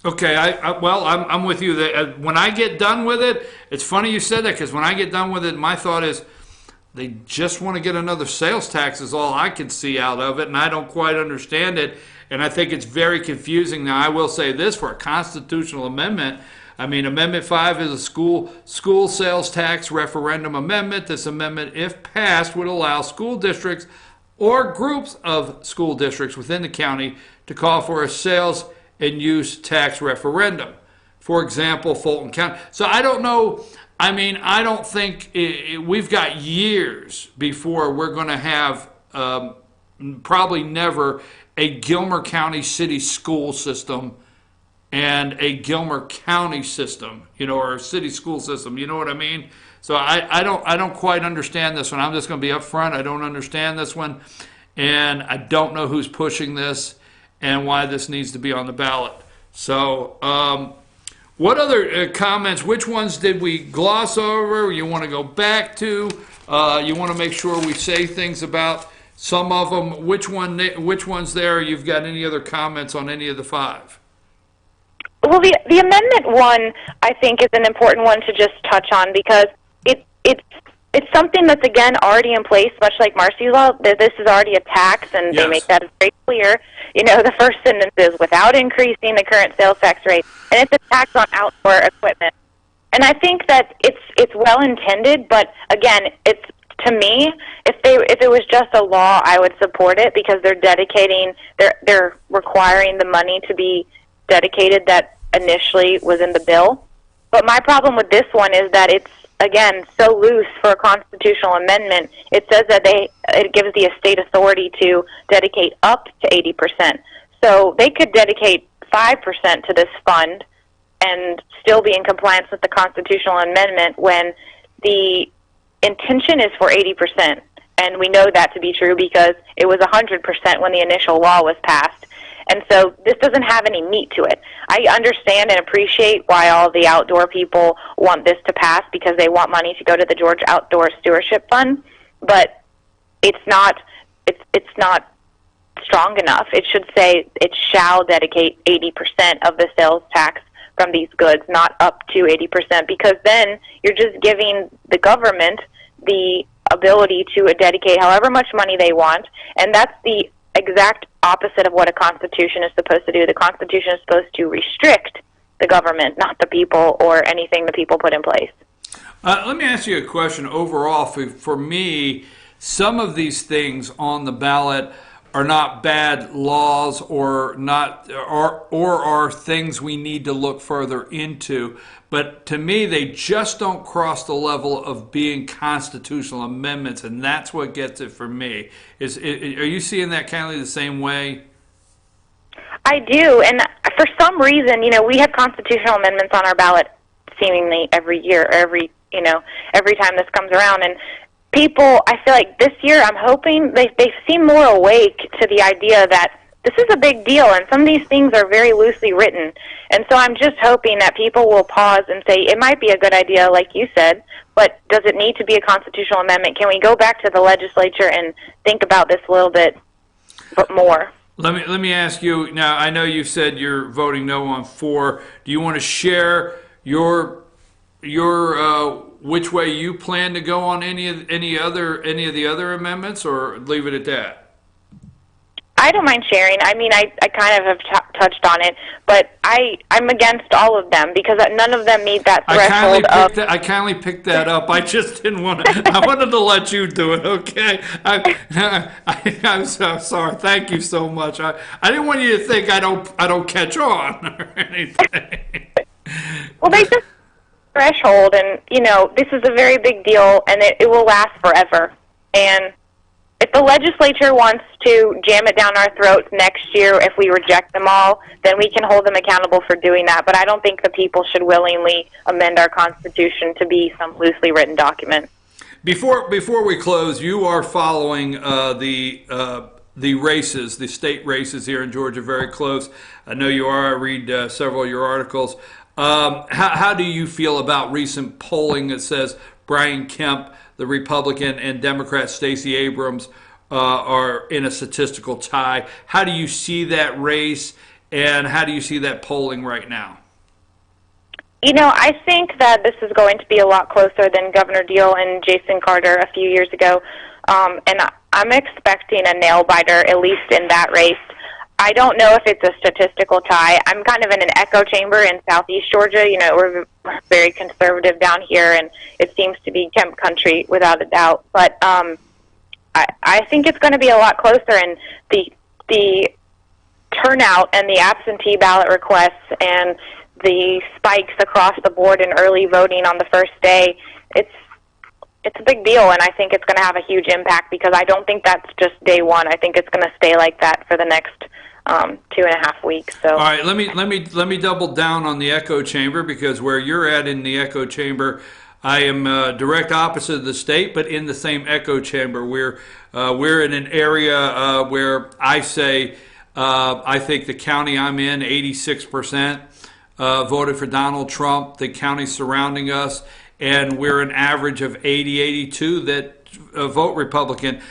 Okay, I'm with you. When I get done with it, it's funny you said that, because when I get done with it, my thought is they just want to get another sales tax is all I can see out of it, and I don't quite understand it, and I think it's very confusing. Now, I will say this, for a constitutional amendment, I mean, Amendment 5 is a school sales tax referendum amendment. This amendment, if passed, would allow school districts or groups of school districts within the county to call for a sales and use tax referendum. For example, Fulton County. So I don't know. I mean, I don't think we've got years before we're going to have probably never a Gilmer County city school system and a Gilmer County system, or a city school system. You know what I mean? So I don't quite understand this one. I'm just going to be upfront. I don't understand this one, and I don't know who's pushing this and why this needs to be on the ballot. So. What other comments? Which ones did we gloss over? You want to go back to? You want to make sure we say things about some of them. Which ones there? You've got any other comments on any of the 5? Well, the amendment 1, I think, is an important one to just touch on because it's something that's, again, already in place, much like Marcy's law. This is already a tax, and yes. They make that very clear. The first sentence is, without increasing the current sales tax rate, and it's a tax on outdoor equipment. And I think that it's well intended, but again, it's, to me, if it was just a law, I would support it because they're requiring the money to be dedicated that initially was in the bill. But my problem with this one is that it's, again, so loose for a constitutional amendment. It says that it gives the state authority to dedicate up to 80%. So they could dedicate 5% to this fund and still be in compliance with the constitutional amendment when the intention is for 80%. And we know that to be true because it was 100% when the initial law was passed. And so this doesn't have any meat to it. I understand and appreciate why all the outdoor people want this to pass because they want money to go to the Georgia Outdoor Stewardship Fund, but it's not strong enough. It should say it shall dedicate 80% of the sales tax from these goods, not up to 80%, because then you're just giving the government the ability to dedicate however much money they want, and that's the exact opposite of what a constitution is supposed to do. The Constitution is supposed to restrict the government, not the people or anything the people put in place. Let me ask you a question. Overall, for me, some of these things on the ballot are not bad laws or are things we need to look further into. But to me, they just don't cross the level of being constitutional amendments, and that's what gets it for me. Are you seeing that kind of the same way? I do, and for some reason, we have constitutional amendments on our ballot seemingly every year, every time this comes around, and people, I feel like this year, I'm hoping they seem more awake to the idea that this is a big deal, and some of these things are very loosely written. And so I'm just hoping that people will pause and say, it might be a good idea, like you said, but does it need to be a constitutional amendment? Can we go back to the legislature and think about this a little bit more? Let me ask you, now I know you said you're voting no on 4. Do you want to share your which way you plan to go on any of the other amendments, or leave it at that? I don't mind sharing. I mean, I kind of have touched on it, but I'm against all of them because none of them meet that threshold I kindly picked that up. I just didn't want to. I wanted to let you do it. Okay. I'm so sorry. Thank you so much. I didn't want you to think I don't catch on or anything. Well, they just threshold, and this is a very big deal, and it will last forever. And if the legislature wants to jam it down our throats next year, if we reject them all, then we can hold them accountable for doing that. But I don't think the people should willingly amend our Constitution to be some loosely written document. Before we close, you are following the races, the state races here in Georgia, very close. I know you are. I read several of your articles. How do you feel about recent polling that says Brian Kemp, the Republican, and Democrat Stacey Abrams are in a statistical tie? How do you see that race, and how do you see that polling right now? You know, I think that this is going to be a lot closer than Governor Deal and Jason Carter a few years ago, and I'm expecting a nail-biter, at least in that race. I don't know if it's a statistical tie. I'm kind of in an echo chamber in southeast Georgia. You know, we're very conservative down here, and it seems to be Kemp country without a doubt. But I think it's going to be a lot closer, and the turnout and the absentee ballot requests and the spikes across the board in early voting on the first day, it's a big deal, and I think it's going to have a huge impact because I don't think that's just day one. I think it's going to stay like that for the next 2.5 weeks. So, all right, let me double down on the echo chamber, because where you're at in the echo chamber, I am direct opposite of the state, but in the same echo chamber. We're in an area where I say I think the county I'm in, 86% voted for Donald Trump. The county surrounding us, and we're an average of 80, 82 that vote Republican.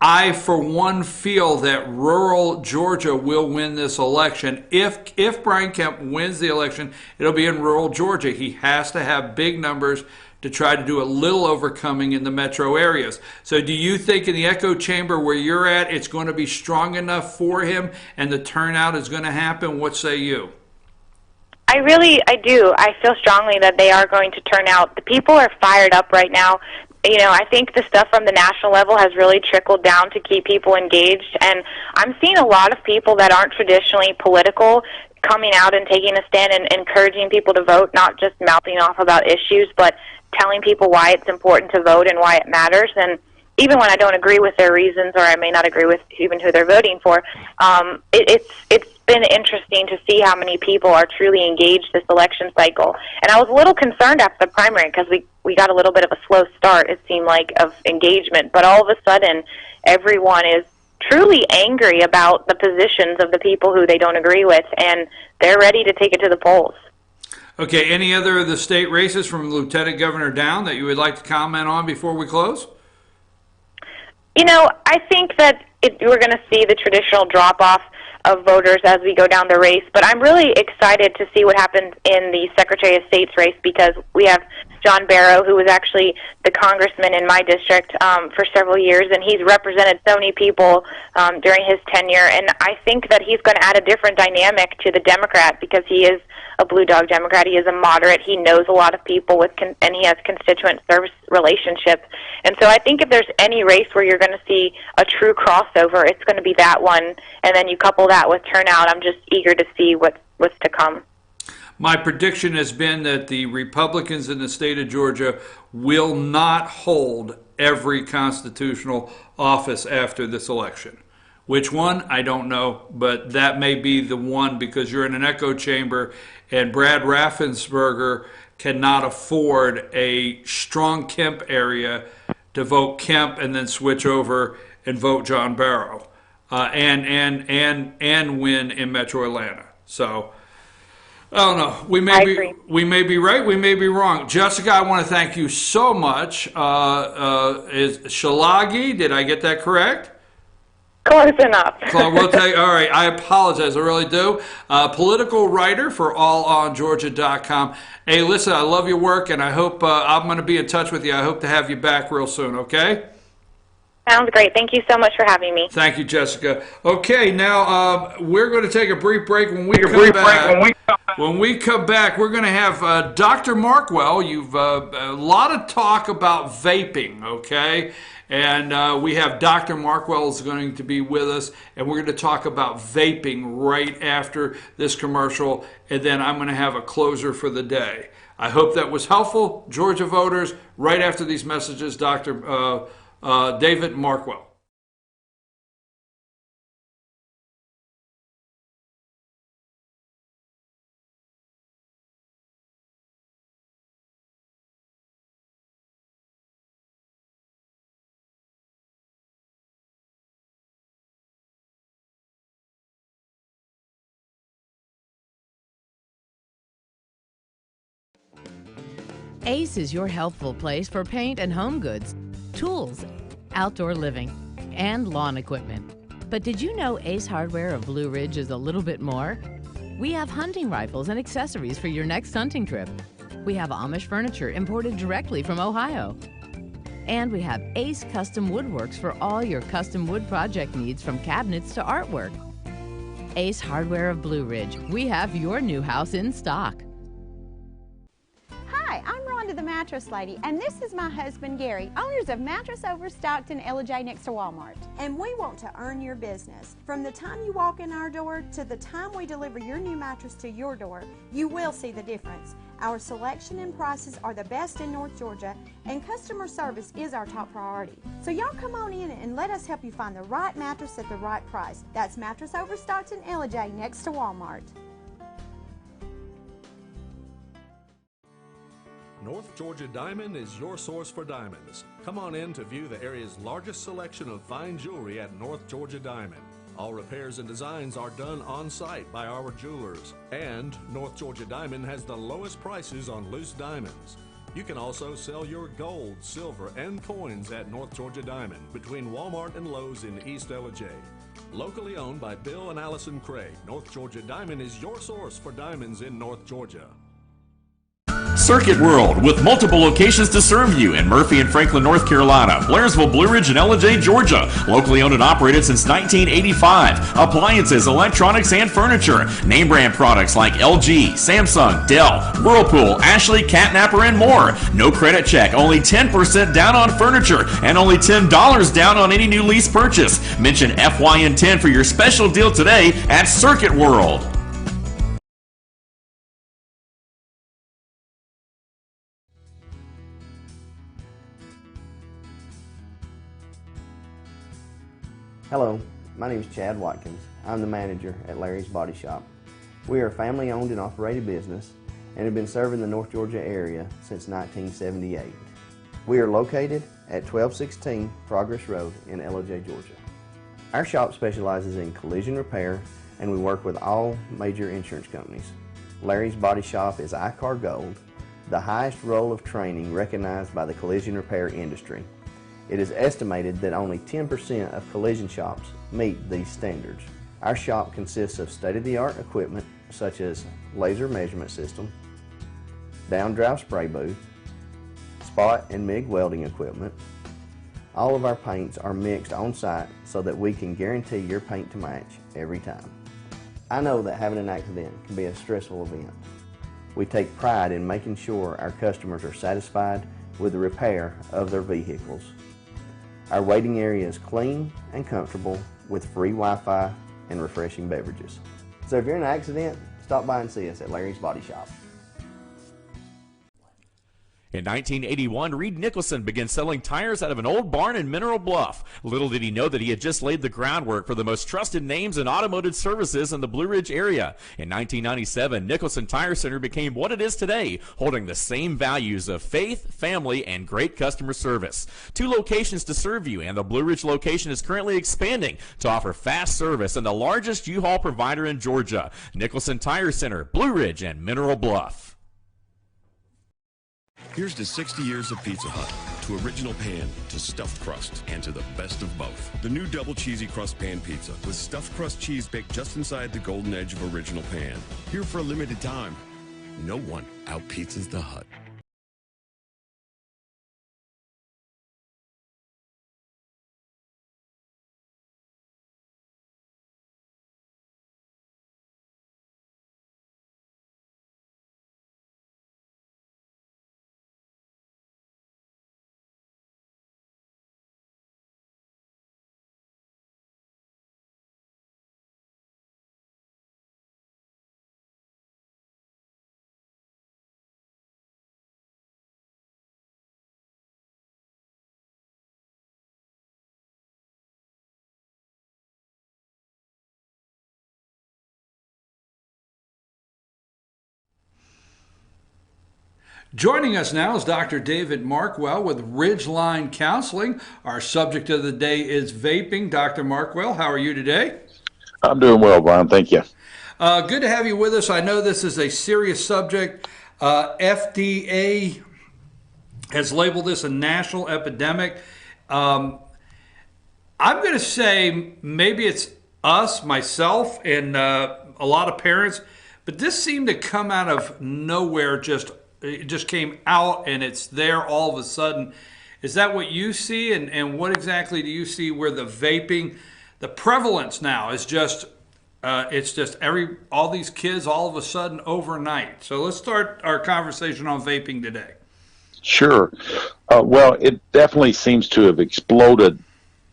I, for one, feel that rural Georgia will win this election. If Brian Kemp wins the election, it'll be in rural Georgia. He has to have big numbers to try to do a little overcoming in the metro areas. So do you think in the echo chamber where you're at, it's going to be strong enough for him and the turnout is going to happen? What say you? I do. I feel strongly that they are going to turn out. The people are fired up right now. You know, I think the stuff from the national level has really trickled down to keep people engaged, and I'm seeing a lot of people that aren't traditionally political coming out and taking a stand and encouraging people to vote, not just mouthing off about issues, but telling people why it's important to vote and why it matters. And even when I don't agree with their reasons, or I may not agree with even who they're voting for, it's been interesting to see how many people are truly engaged this election cycle. And I was a little concerned after the primary because we got a little bit of a slow start, it seemed like, of engagement. But all of a sudden, everyone is truly angry about the positions of the people who they don't agree with, and they're ready to take it to the polls. Okay, any other of the state races from Lieutenant Governor down that you would like to comment on before we close? You know, I think that we're going to see the traditional drop-off of voters as we go down the race, but I'm really excited to see what happens in the Secretary of State's race, because we have John Barrow, who was actually the congressman in my district for several years, and he's represented so many people during his tenure, and I think that he's going to add a different dynamic to the Democrat, because he is a blue dog Democrat. He is a moderate. He knows a lot of people and he has constituent service relationships. And so I think if there's any race where you're going to see a true crossover, it's going to be that one. And then you couple that with turnout. I'm just eager to see what's to come. My prediction has been that the Republicans in the state of Georgia will not hold every constitutional office after this election. Which one? I don't know, but that may be the one, because you're in an echo chamber, and Brad Raffensperger cannot afford a strong Kemp area to vote Kemp and then switch over and vote John Barrow and win in Metro Atlanta. So I don't know. We may be right. We may be wrong. Jessica, I want to thank you so much. Is Szilagyi? Did I get that correct? Close enough. We'll tell you, all right, I apologize, I really do. Political writer for allongeorgia.com. Hey, listen, I love your work, and I hope I'm going to be in touch with you. I hope to have you back real soon, okay? Sounds great. Thank you so much for having me. Thank you, Jessica. Okay, now we're going to take a brief break. When we come back, we're going to have Dr. Markwell. You've a lot of talk about vaping, okay? And we have Dr. Markwell is going to be with us, and we're going to talk about vaping right after this commercial, and then I'm going to have a closer for the day. I hope that was helpful, Georgia voters. Right after these messages, Dr. David Markwell. Ace is your healthful place for paint and home goods, tools, outdoor living, and lawn equipment. But did you know Ace Hardware of Blue Ridge is a little bit more? We have hunting rifles and accessories for your next hunting trip. We have Amish furniture imported directly from Ohio. And we have Ace Custom Woodworks for all your custom wood project needs, from cabinets to artwork. Ace Hardware of Blue Ridge. We have your new house in stock. Hi, I'm Rhonda the Mattress Lady, and this is my husband Gary, owners of Mattress Overstocked in alleges next to Walmart. And we want to earn your business. From the time you walk in our door to the time we deliver your new mattress to your door, you will see the difference. Our selection and prices are the best in North Georgia, and customer service is our top priority. So y'all come on in and let us help you find the right mattress at the right price. That's Mattress Overstocked in alleges next to Walmart. North Georgia Diamond is your source for diamonds. Come on in to view the area's largest selection of fine jewelry at North Georgia Diamond. All repairs and designs are done on site by our jewelers. And North Georgia Diamond has the lowest prices on loose diamonds. You can also sell your gold, silver, and coins at North Georgia Diamond between Walmart and Lowe's in East alleges. Locally owned by Bill and Allison Craig, North Georgia Diamond is your source for diamonds in North Georgia. Circuit World, with multiple locations to serve you in Murphy and Franklin, North Carolina, Blairsville, Blue Ridge, and alleges, Georgia. Locally owned and operated since 1985. Appliances, electronics, and furniture. Name brand products like LG, Samsung, Dell, Whirlpool, Ashley, Catnapper, and more. No credit check, only 10% down on furniture, and only $10 down on any new lease purchase. Mention FYN10 for your special deal today at Circuit World. Hello, my name is Chad Watkins. I'm the manager at Larry's Body Shop. We are a family-owned and operated business and have been serving the North Georgia area since 1978. We are located at 1216 Progress Road in alleges, Georgia. Our shop specializes in collision repair, and we work with all major insurance companies. Larry's Body Shop is ICAR Gold, the highest role of training recognized by the collision repair industry. It is estimated that only 10% of collision shops meet these standards. Our shop consists of state-of-the-art equipment such as laser measurement system, down-drive spray booth, spot and MIG welding equipment. All of our paints are mixed on-site so that we can guarantee your paint to match every time. I know that having an accident can be a stressful event. We take pride in making sure our customers are satisfied with the repair of their vehicles. Our waiting area is clean and comfortable with free Wi-Fi and refreshing beverages. So if you're in an accident, stop by and see us at Larry's Body Shop. In 1981, Reed Nicholson began selling tires out of an old barn in Mineral Bluff. Little did he know that he had just laid the groundwork for the most trusted names in automotive services in the Blue Ridge area. In 1997, Nicholson Tire Center became what it is today, holding the same values of faith, family, and great customer service. 2 locations to serve you, and the Blue Ridge location is currently expanding to offer fast service and the largest U-Haul provider in Georgia. Nicholson Tire Center, Blue Ridge, and Mineral Bluff. Here's to 60 years of Pizza Hut, to original pan, to stuffed crust, and to the best of both. The new double cheesy crust pan pizza with stuffed crust cheese baked just inside the golden edge of original pan. Here for a limited time. No one out-pizzas the Hut. Joining us now is Dr. David Markwell with Ridgeline Counseling. Our subject of the day is vaping. Dr. Markwell, how are you today? I'm doing well, Brian. Thank you. Good to have you with us. I know this is a serious subject. FDA has labeled this a national epidemic. I'm going to say maybe it's us, myself, and a lot of parents, but this seemed to come out of nowhere just it just came out and it's there all of a sudden. Is that what you see? And what exactly do you see where the vaping, the prevalence now is just, it's just all these kids all of a sudden overnight. So let's start our conversation on vaping today. Sure. Well, it definitely seems to have exploded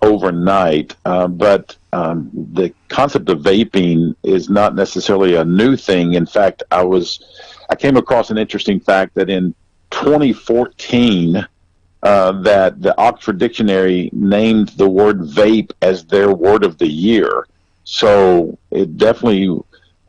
overnight, but the concept of vaping is not necessarily a new thing. In fact, I came across an interesting fact that in 2014, that the Oxford Dictionary named the word vape as their word of the year. So it definitely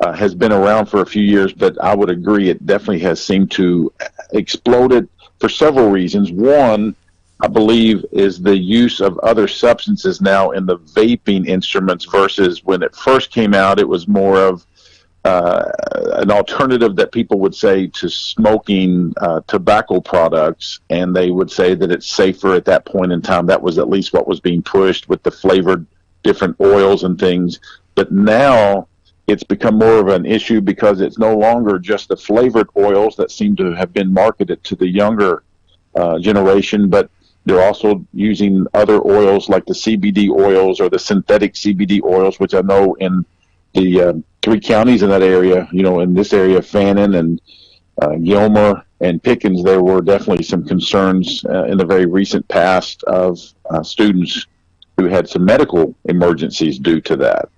has been around for a few years, but I would agree it definitely has seemed to exploded for several reasons. One, I believe, is the use of other substances now in the vaping instruments versus when it first came out, it was more of an alternative that people would say to smoking tobacco products, and they would say that it's safer at that point in time. That was at least what was being pushed with the flavored different oils and things. But now it's become more of an issue because it's no longer just the flavored oils that seem to have been marketed to the younger generation, but they're also using other oils like the CBD oils or the synthetic CBD oils, which I know in the 3 counties in that area, in this area, Fannin and Gilmer and Pickens, there were definitely some concerns in the very recent past of students who had some medical emergencies due to that.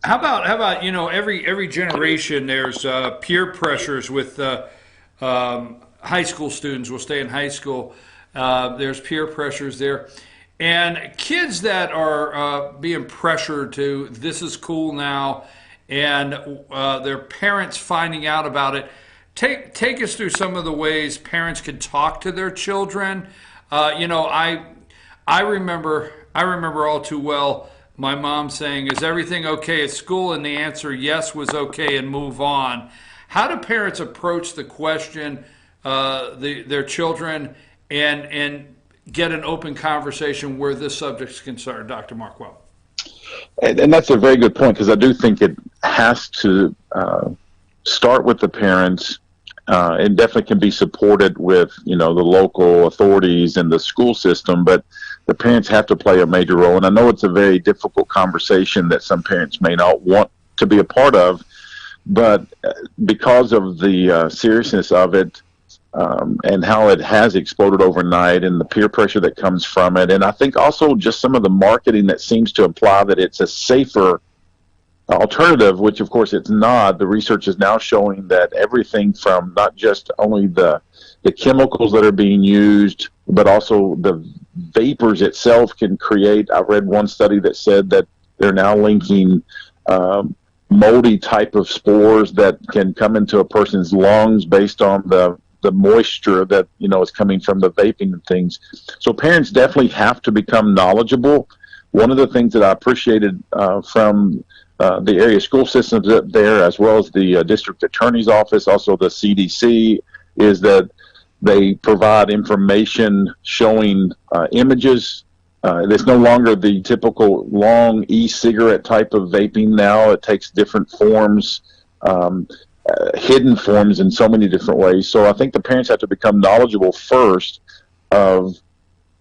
How about every generation there's peer pressures with high school students will stay in high school. There's peer pressures there. And kids that are being pressured to, this is cool now, and their parents finding out about it. Take us through some of the ways parents can talk to their children. I remember all too well my mom saying, "Is everything okay at school?" And the answer, yes, was okay, and move on. How do parents approach the question, their children, and get an open conversation where this subject's concerned, Dr. Markwell? And that's a very good point, because I do think it has to start with the parents. It definitely can be supported with, the local authorities and the school system, but the parents have to play a major role. And I know it's a very difficult conversation that some parents may not want to be a part of, but because of the seriousness of it, and how it has exploded overnight and the peer pressure that comes from it. And I think also just some of the marketing that seems to imply that it's a safer alternative, which of course it's not. The research is now showing that everything from not just only the chemicals that are being used, but also the vapors itself can create. I read one study that said that they're now linking moldy type of spores that can come into a person's lungs based on the moisture that is coming from the vaping and things. So parents definitely have to become knowledgeable. One of the things that I appreciated from the area school systems up there, as well as the district attorney's office, also the CDC, is that they provide information showing images. It's no longer the typical long e-cigarette type of vaping now. It takes different forms, hidden forms in so many different ways. So I think the parents have to become knowledgeable first of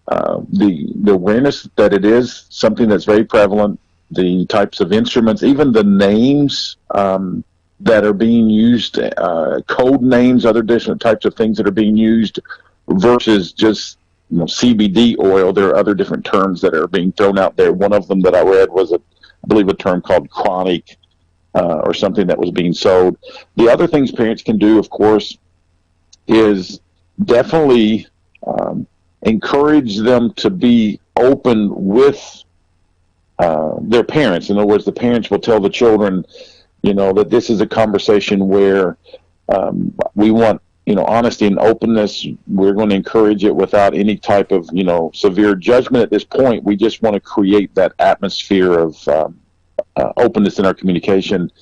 the awareness that it is something that's very prevalent, the types of instruments, even the names that are being used, code names, other different types of things that are being used versus just CBD oil. There are other different terms that are being thrown out there. One of them that I read was, I believe, a term called chronic, or something that was being sold. The other things parents can do, of course, is definitely encourage them to be open with their parents. In other words, the parents will tell the children, that this is a conversation where we want, honesty and openness. We're going to encourage it without any type of, severe judgment at this point. We just want to create that atmosphere of openness in our communication.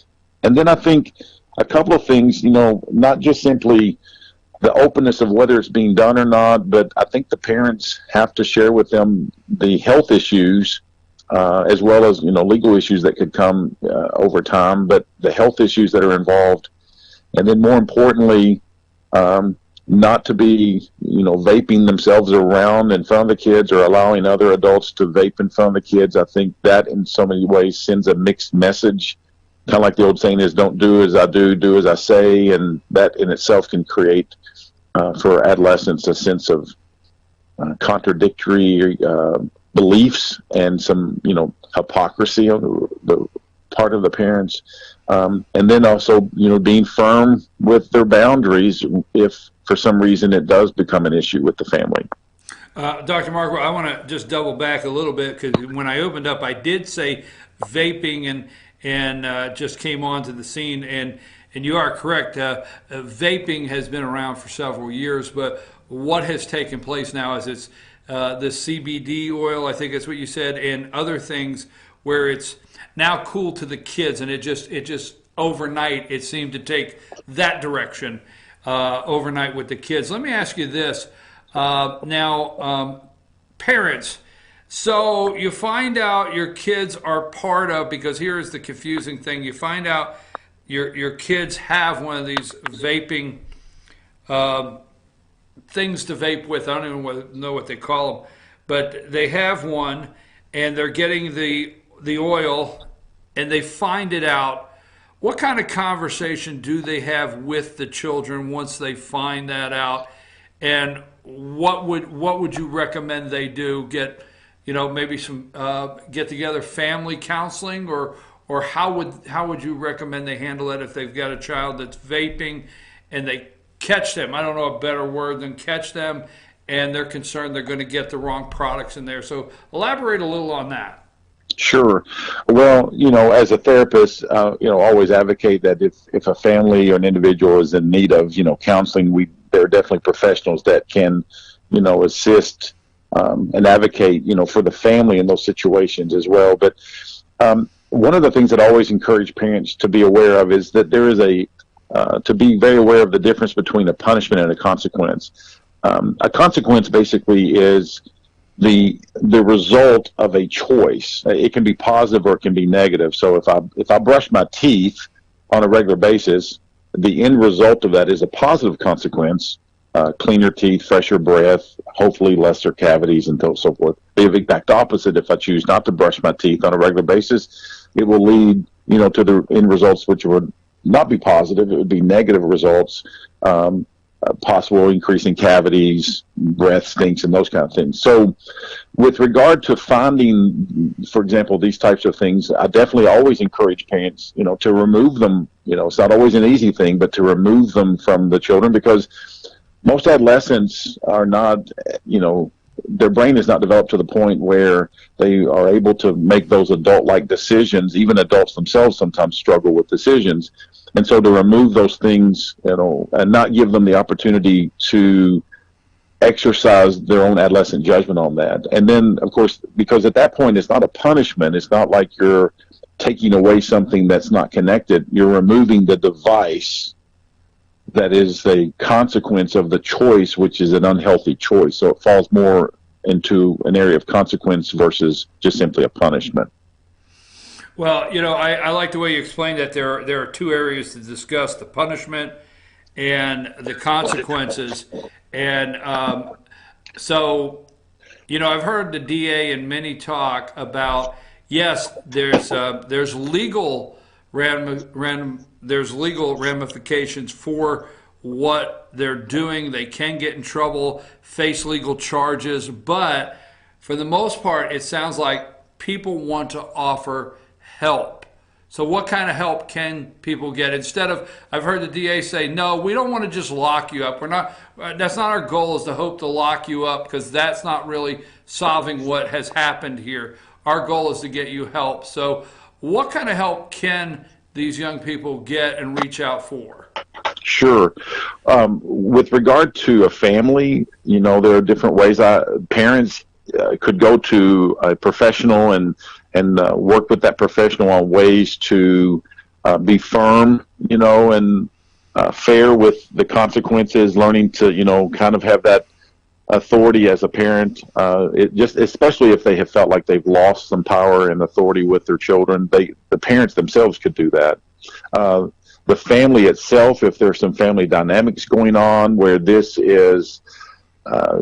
And then I think a couple of things, not just simply the openness of whether it's being done or not, but I think the parents have to share with them the health issues, as well as, legal issues that could come over time, but the health issues that are involved. And then more importantly, not to be, vaping themselves around in front of the kids or allowing other adults to vape in front of the kids. I think that in so many ways sends a mixed message. Kind of like the old saying is, don't do as I do as I say. And that in itself can create, for adolescents, a sense of contradictory beliefs and some, hypocrisy on the part of the parents. And then also, being firm with their boundaries if for some reason it does become an issue with the family. Dr. Markle, I want to just double back a little bit, because when I opened up, I did say vaping and just came onto the scene. And you are correct. Vaping has been around for several years, but what has taken place now is it's the CBD oil, I think that's what you said, and other things where it's now cool to the kids, and it just overnight it seemed to take that direction overnight with the kids. Let me ask you this now, parents. So you find out your kids are part of, because here's the confusing thing, you find out your kids have one of these vaping things to vape with. I don't even know what they call them, but they have one, and they're getting the oil, and they find it out. What kind of conversation do they have with the children once they find that out? And what would you recommend they do? Get, maybe some get together family counseling, or how would you recommend they handle it if they've got a child that's vaping and they catch them? I don't know a better word than catch them, and they're concerned they're going to get the wrong products in there. So elaborate a little on that. Sure. Well, as a therapist, always advocate that if a family or an individual is in need of, counseling, there are definitely professionals that can, assist and advocate, for the family in those situations as well. But one of the things that I always encourage parents to be aware of is that there is to be very aware of the difference between a punishment and a consequence. A consequence basically is the result of a choice. It can be positive or it can be negative. So if I brush my teeth on a regular basis, the end result of that is a positive consequence: cleaner teeth, fresher breath, hopefully lesser cavities, and so forth. The exact opposite, if I choose not to brush my teeth on a regular basis, it will lead to the end results, which would not be positive. It would be negative results. Possible increase in cavities, breath stinks, and those kind of things. So with regard to finding, for example, these types of things, I definitely always encourage parents, to remove them. It's not always an easy thing, but to remove them from the children, because most adolescents are not, their brain is not developed to the point where they are able to make those adult-like decisions. Even adults themselves sometimes struggle with decisions. And so to remove those things, and not give them the opportunity to exercise their own adolescent judgment on that. And then, of course, because at that point, it's not a punishment. It's not like you're taking away something that's not connected. You're removing the device that is the consequence of the choice, which is an unhealthy choice. So it falls more into an area of consequence versus just simply a punishment. Well, I like the way you explained that there are two areas to discuss: the punishment and the consequences. And so, I've heard the DA and many talk about, yes, there's legal ramifications for what they're doing. They can get in trouble, face legal charges, but for the most part, it sounds like people want to offer help. So what kind of help can people get? Instead of, I've heard the DA say, no, we don't want to just lock you up. That's not our goal, is to hope to lock you up, because that's not really solving what has happened here. Our goal is to get you help. So what kind of help can these young people get and reach out for? Sure. With regard to a family, there are different ways. Parents could go to a professional and work with that professional on ways to be firm, and fair with the consequences, learning to, kind of have that authority as a parent. Especially if they have felt like they've lost some power and authority with their children, the parents themselves could do that. the family itself, if there's some family dynamics going on where this is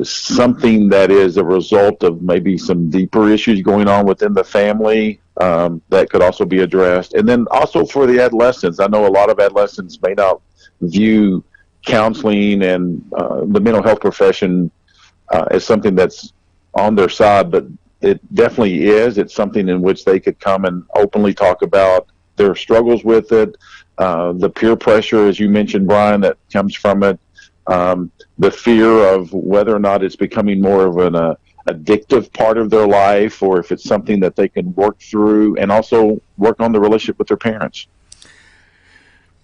something that is a result of maybe some deeper issues going on within the family, that could also be addressed. And then also for the adolescents, I know a lot of adolescents may not view counseling and the mental health profession as something that's on their side, but it definitely is. It's something in which they could come and openly talk about their struggles with it, the peer pressure, as you mentioned, Brian, that comes from it, the fear of whether or not it's becoming more of an addictive part of their life, or if it's something that they can work through, and also work on the relationship with their parents.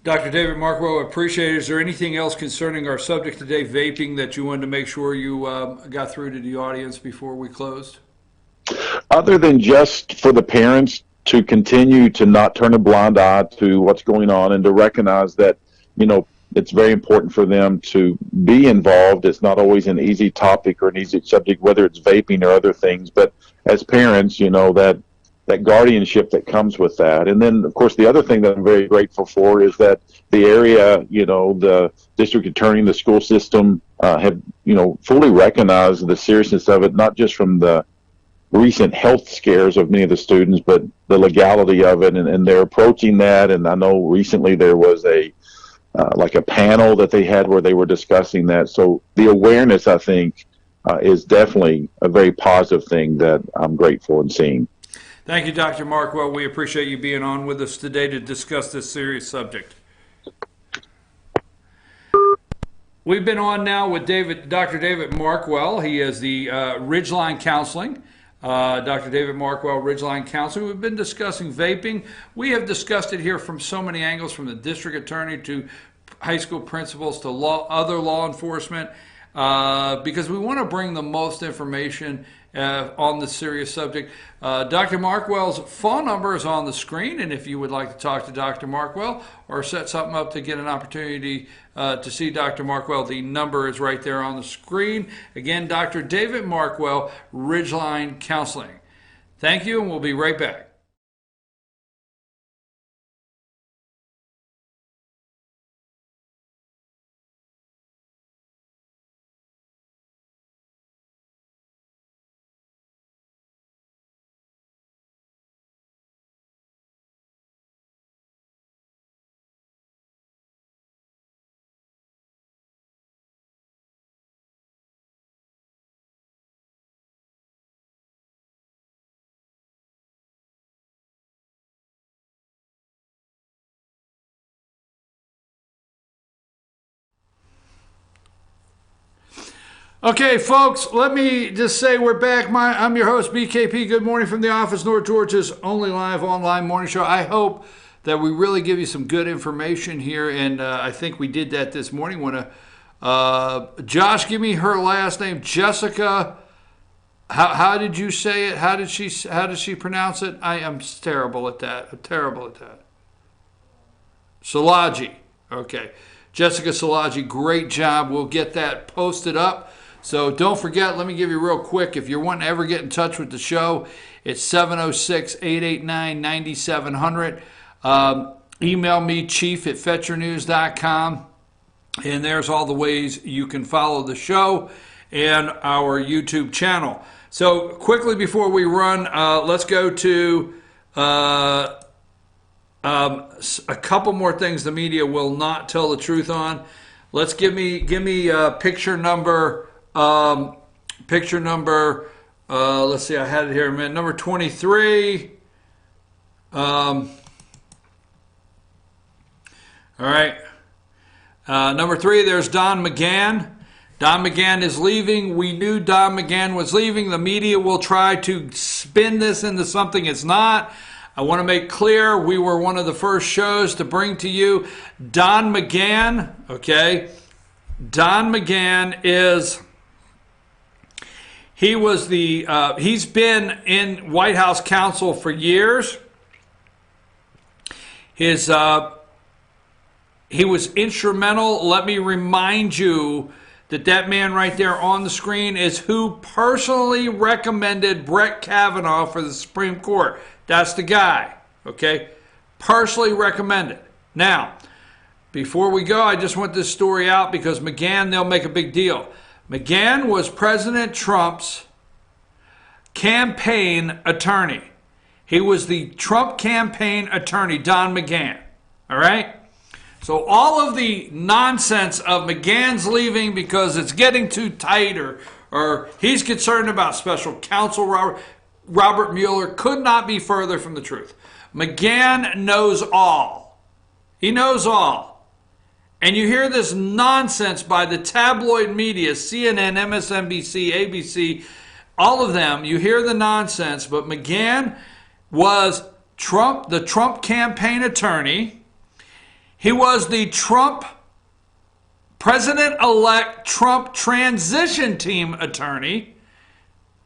Dr. David Markwell, appreciate it. Is there anything else concerning our subject today, vaping, that you wanted to make sure you got through to the audience before we closed? Other than just for the parents to continue to not turn a blind eye to what's going on, and to recognize that, it's very important for them to be involved. It's not always an easy topic or an easy subject, whether it's vaping or other things. But as parents, that guardianship that comes with that. And then, of course, the other thing that I'm very grateful for is that the area, the district attorney, the school system have, fully recognized the seriousness of it, not just from the recent health scares of many of the students, but the legality of it. And they're approaching that. And I know recently there was a panel that they had where they were discussing that. So the awareness, I think, is definitely a very positive thing that I'm grateful in seeing. Thank you, Dr. Markwell. We appreciate you being on with us today to discuss this serious subject. We've been on now with Dr. David Markwell. He is the Ridgeline Counseling. Dr. David Markwell, Ridgeline Counseling. We've been discussing vaping. We have discussed it here from so many angles, from the district attorney to high school principals to other law enforcement, because we want to bring the most information on this serious subject. Dr. Markwell's phone number is on the screen, and if you would like to talk to Dr. Markwell or set something up to get an opportunity to see Dr. Markwell, the number is right there on the screen. Again, Dr. David Markwell, Ridgeline Counseling. Thank you, and we'll be right back. Okay, folks, let me just say we're back. I'm your host, BKP. Good morning from the office, North Georgia's only live online morning show. I hope that we really give you some good information here, and I think we did that this morning. Josh, give me her last name, Jessica. How did you say it? How did she pronounce it? I am terrible at that. Szilagyi. Okay. Jessica Szilagyi, great job. We'll get that posted up. So don't forget, let me give you real quick, if you're wanting to ever get in touch with the show, it's 706-889-9700. Email me, chief@fetchernews.com, and there's all the ways you can follow the show and our YouTube channel. So quickly before we run, let's go to a couple more things the media will not tell the truth on. Let's give me picture number. Let's see, I had it here a minute. Number 23. All right. Number 3, there's Don McGahn. Don McGahn is leaving. We knew Don McGahn was leaving. The media will try to spin this into something it's not. I want to make clear we were one of the first shows to bring to you Don McGahn. Okay. Don McGahn is... he's been in White House counsel for years. He was instrumental. Let me remind you that man right there on the screen is who personally recommended Brett Kavanaugh for the Supreme Court. That's the guy, okay? Personally recommended. Now, before we go, I just want this story out because McGahn, they'll make a big deal. McGahn was President Trump's campaign attorney. He was the Trump campaign attorney, Don McGahn. All right? So all of the nonsense of McGahn's leaving because it's getting too tight or he's concerned about special counsel Robert Mueller could not be further from the truth. McGahn knows all. He knows all. And you hear this nonsense by the tabloid media, CNN, MSNBC, ABC, all of them. You hear the nonsense, but McGahn was the Trump campaign attorney. He was the President-elect Trump transition team attorney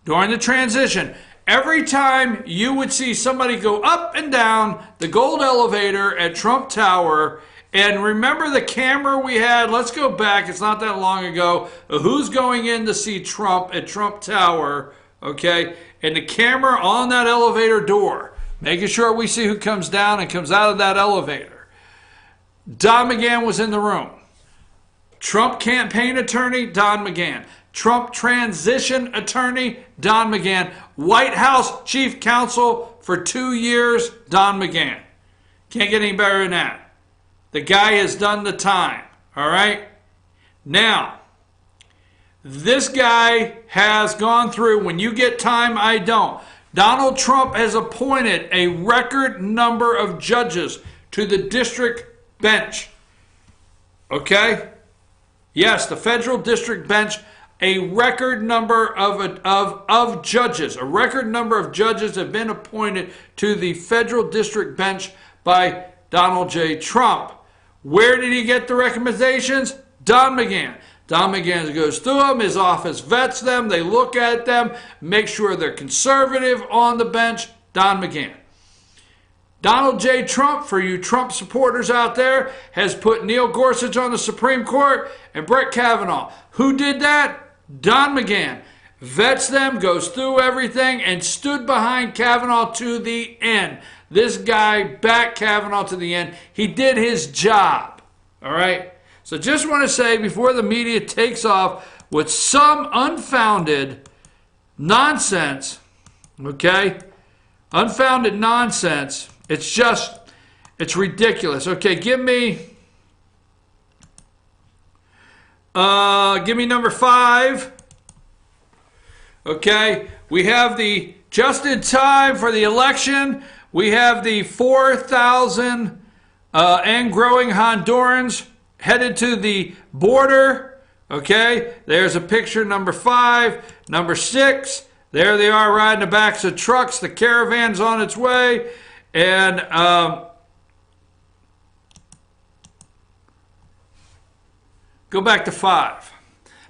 during the transition. Every time you would see somebody go up and down the gold elevator at Trump Tower, and remember the camera we had, let's go back, it's not that long ago, who's going in to see Trump at Trump Tower, okay, and the camera on that elevator door, making sure we see who comes down and comes out of that elevator. Don McGahn was in the room. Trump campaign attorney, Don McGahn. Trump transition attorney, Don McGahn. White House chief counsel for 2 years, Don McGahn. Can't get any better than that. The guy has done the time, all right? Now, this guy has gone through, when you get time, I don't. Donald Trump has appointed a record number of judges to the district bench. Okay? Yes, the federal district bench, a record number of judges. A record number of judges have been appointed to the federal district bench by Donald J. Trump. Where did he get the recommendations? Don McGahn. Don McGahn goes through them. His office vets them. They look at them, make sure they're conservative on the bench. Don McGahn. Donald J. Trump, for you Trump supporters out there, has put Neil Gorsuch on the Supreme Court and Brett Kavanaugh. Who did that? Don McGahn. Vets them, goes through everything, and stood behind Kavanaugh to the end. This guy backed Kavanaugh to the end. He did his job. All right? So just want to say, before the media takes off with some unfounded nonsense, okay? Unfounded nonsense. It's ridiculous. Okay, give me number 5. Okay, we have the just in time for the election. We have the 4,000 and growing Hondurans headed to the border. Okay, there's a picture, number 5. Number 6, there they are riding the backs of trucks. The caravan's on its way. And go back to 5.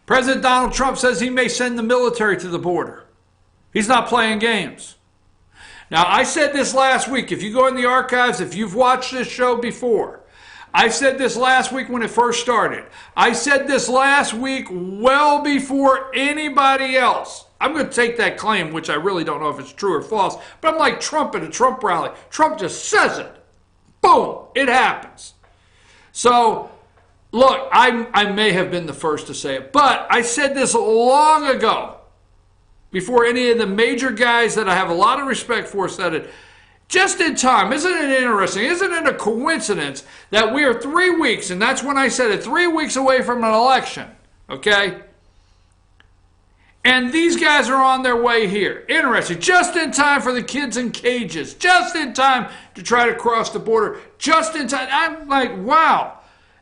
President Donald Trump says he may send the military to the border. He's not playing games. Now, I said this last week. If you go in the archives, if you've watched this show before, I said this last week when it first started. I said this last week well before anybody else. I'm going to take that claim, which I really don't know if it's true or false, but I'm like Trump at a Trump rally. Trump just says it. Boom, it happens. So, look, I may have been the first to say it, but I said this long ago, before any of the major guys that I have a lot of respect for said it. Just in time. Isn't it interesting? Isn't it a coincidence that we are 3 weeks, and that's when I said it, 3 weeks away from an election, okay? And these guys are on their way here. Interesting. Just in time for the kids in cages. Just in time to try to cross the border. Just in time. I'm like, wow.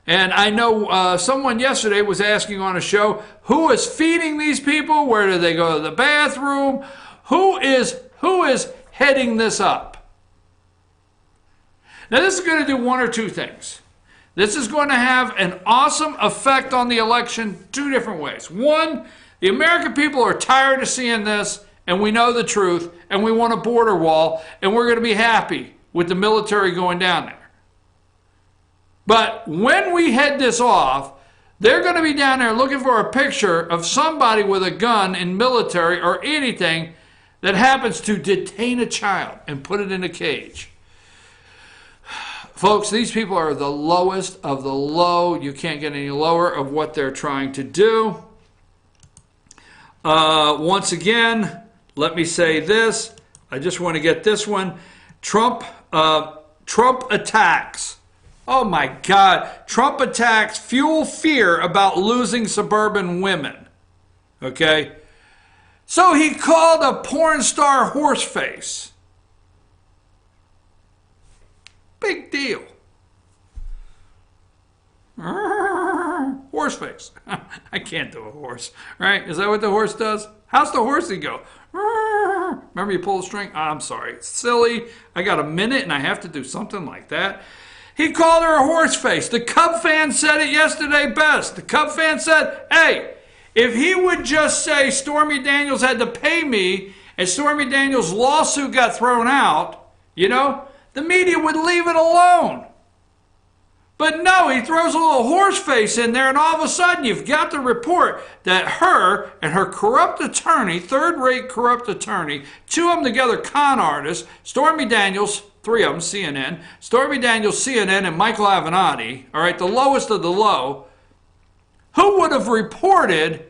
And I know someone yesterday was asking on a show, who is feeding these people? Where do they go to the bathroom? Who is heading this up? Now, this is going to do one or two things. This is going to have an awesome effect on the election 2 different ways. One, the American people are tired of seeing this, and we know the truth, and we want a border wall, and we're going to be happy with the military going down there. But when we head this off, they're going to be down there looking for a picture of somebody with a gun in military or anything that happens to detain a child and put it in a cage. Folks, these people are the lowest of the low. You can't get any lower of what they're trying to do. Once again, let me say this. I just want to get this one. Trump attacks. Oh my God. Trump attacks fuel fear about losing suburban women. Okay? So he called a porn star horseface. Big deal. Horseface. I can't do a horse, right? Is that what the horse does? How's the horsey go? Remember you pull the string? I'm sorry. It's silly. I got a minute and I have to do something like that. He called her a horseface. The Cub fan said it yesterday best. The Cub fan said, hey, if he would just say Stormy Daniels had to pay me and Stormy Daniels' lawsuit got thrown out, you know, the media would leave it alone. But no, he throws a little horse face in there, and all of a sudden you've got the report that her and her corrupt attorney, third-rate corrupt attorney, two of them together con artists, Stormy Daniels, three of them, CNN, Stormy Daniels, CNN, and Michael Avenatti, all right, the lowest of the low, who would have reported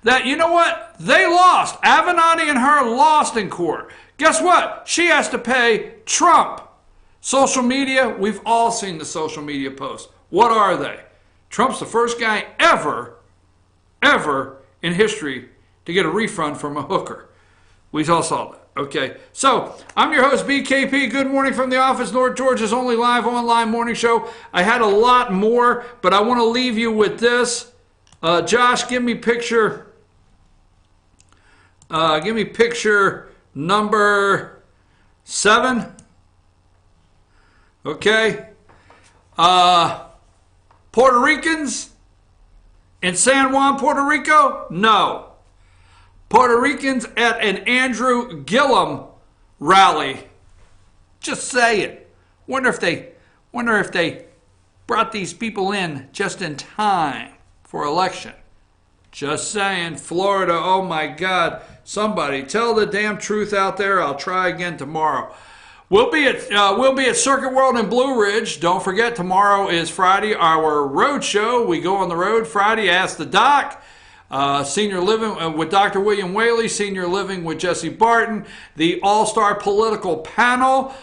that, you know what, they lost. Avenatti and her lost in court. Guess what? She has to pay Trump. Social media, we've all seen the social media posts. What are they? Trump's the first guy ever in history to get a refund from a hooker. We all saw that. Okay, so I'm your host, BKP. Good morning from the office, North Georgia's only live online morning show. I had a lot more, but I want to leave you with this. Josh, give me picture number 7. Okay. Puerto Ricans in San Juan, Puerto Rico? No. Puerto Ricans at an Andrew Gillum rally. Just saying. Wonder if they brought these people in just in time for election. Just saying. Florida, oh my God. Somebody tell the damn truth out there. I'll try again tomorrow. We'll be at Circuit World in Blue Ridge. Don't forget, tomorrow is Friday, our road show. We go on the road Friday. Ask the Doc. Senior Living with Dr. William Whaley. Senior Living with Jesse Barton. The All-Star Political Panel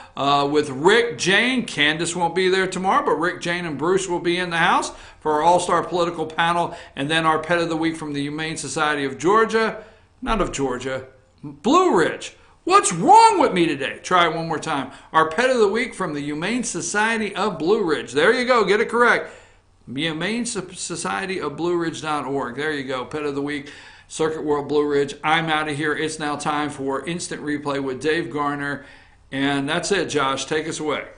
with Rick, Jane. Candace won't be there tomorrow, but Rick, Jane, and Bruce will be in the house for our All-Star Political Panel. And then our Pet of the Week from the Humane Society of Georgia. Not of Georgia. Blue Ridge. What's wrong with me today? Try it one more time. Our Pet of the Week from the Humane Society of Blue Ridge. There you go. Get it correct. Humane Society of BlueRidge.org. There you go. Pet of the Week, Circuit World Blue Ridge. I'm out of here. It's now time for Instant Replay with Dave Garner. And that's it, Josh. Take us away.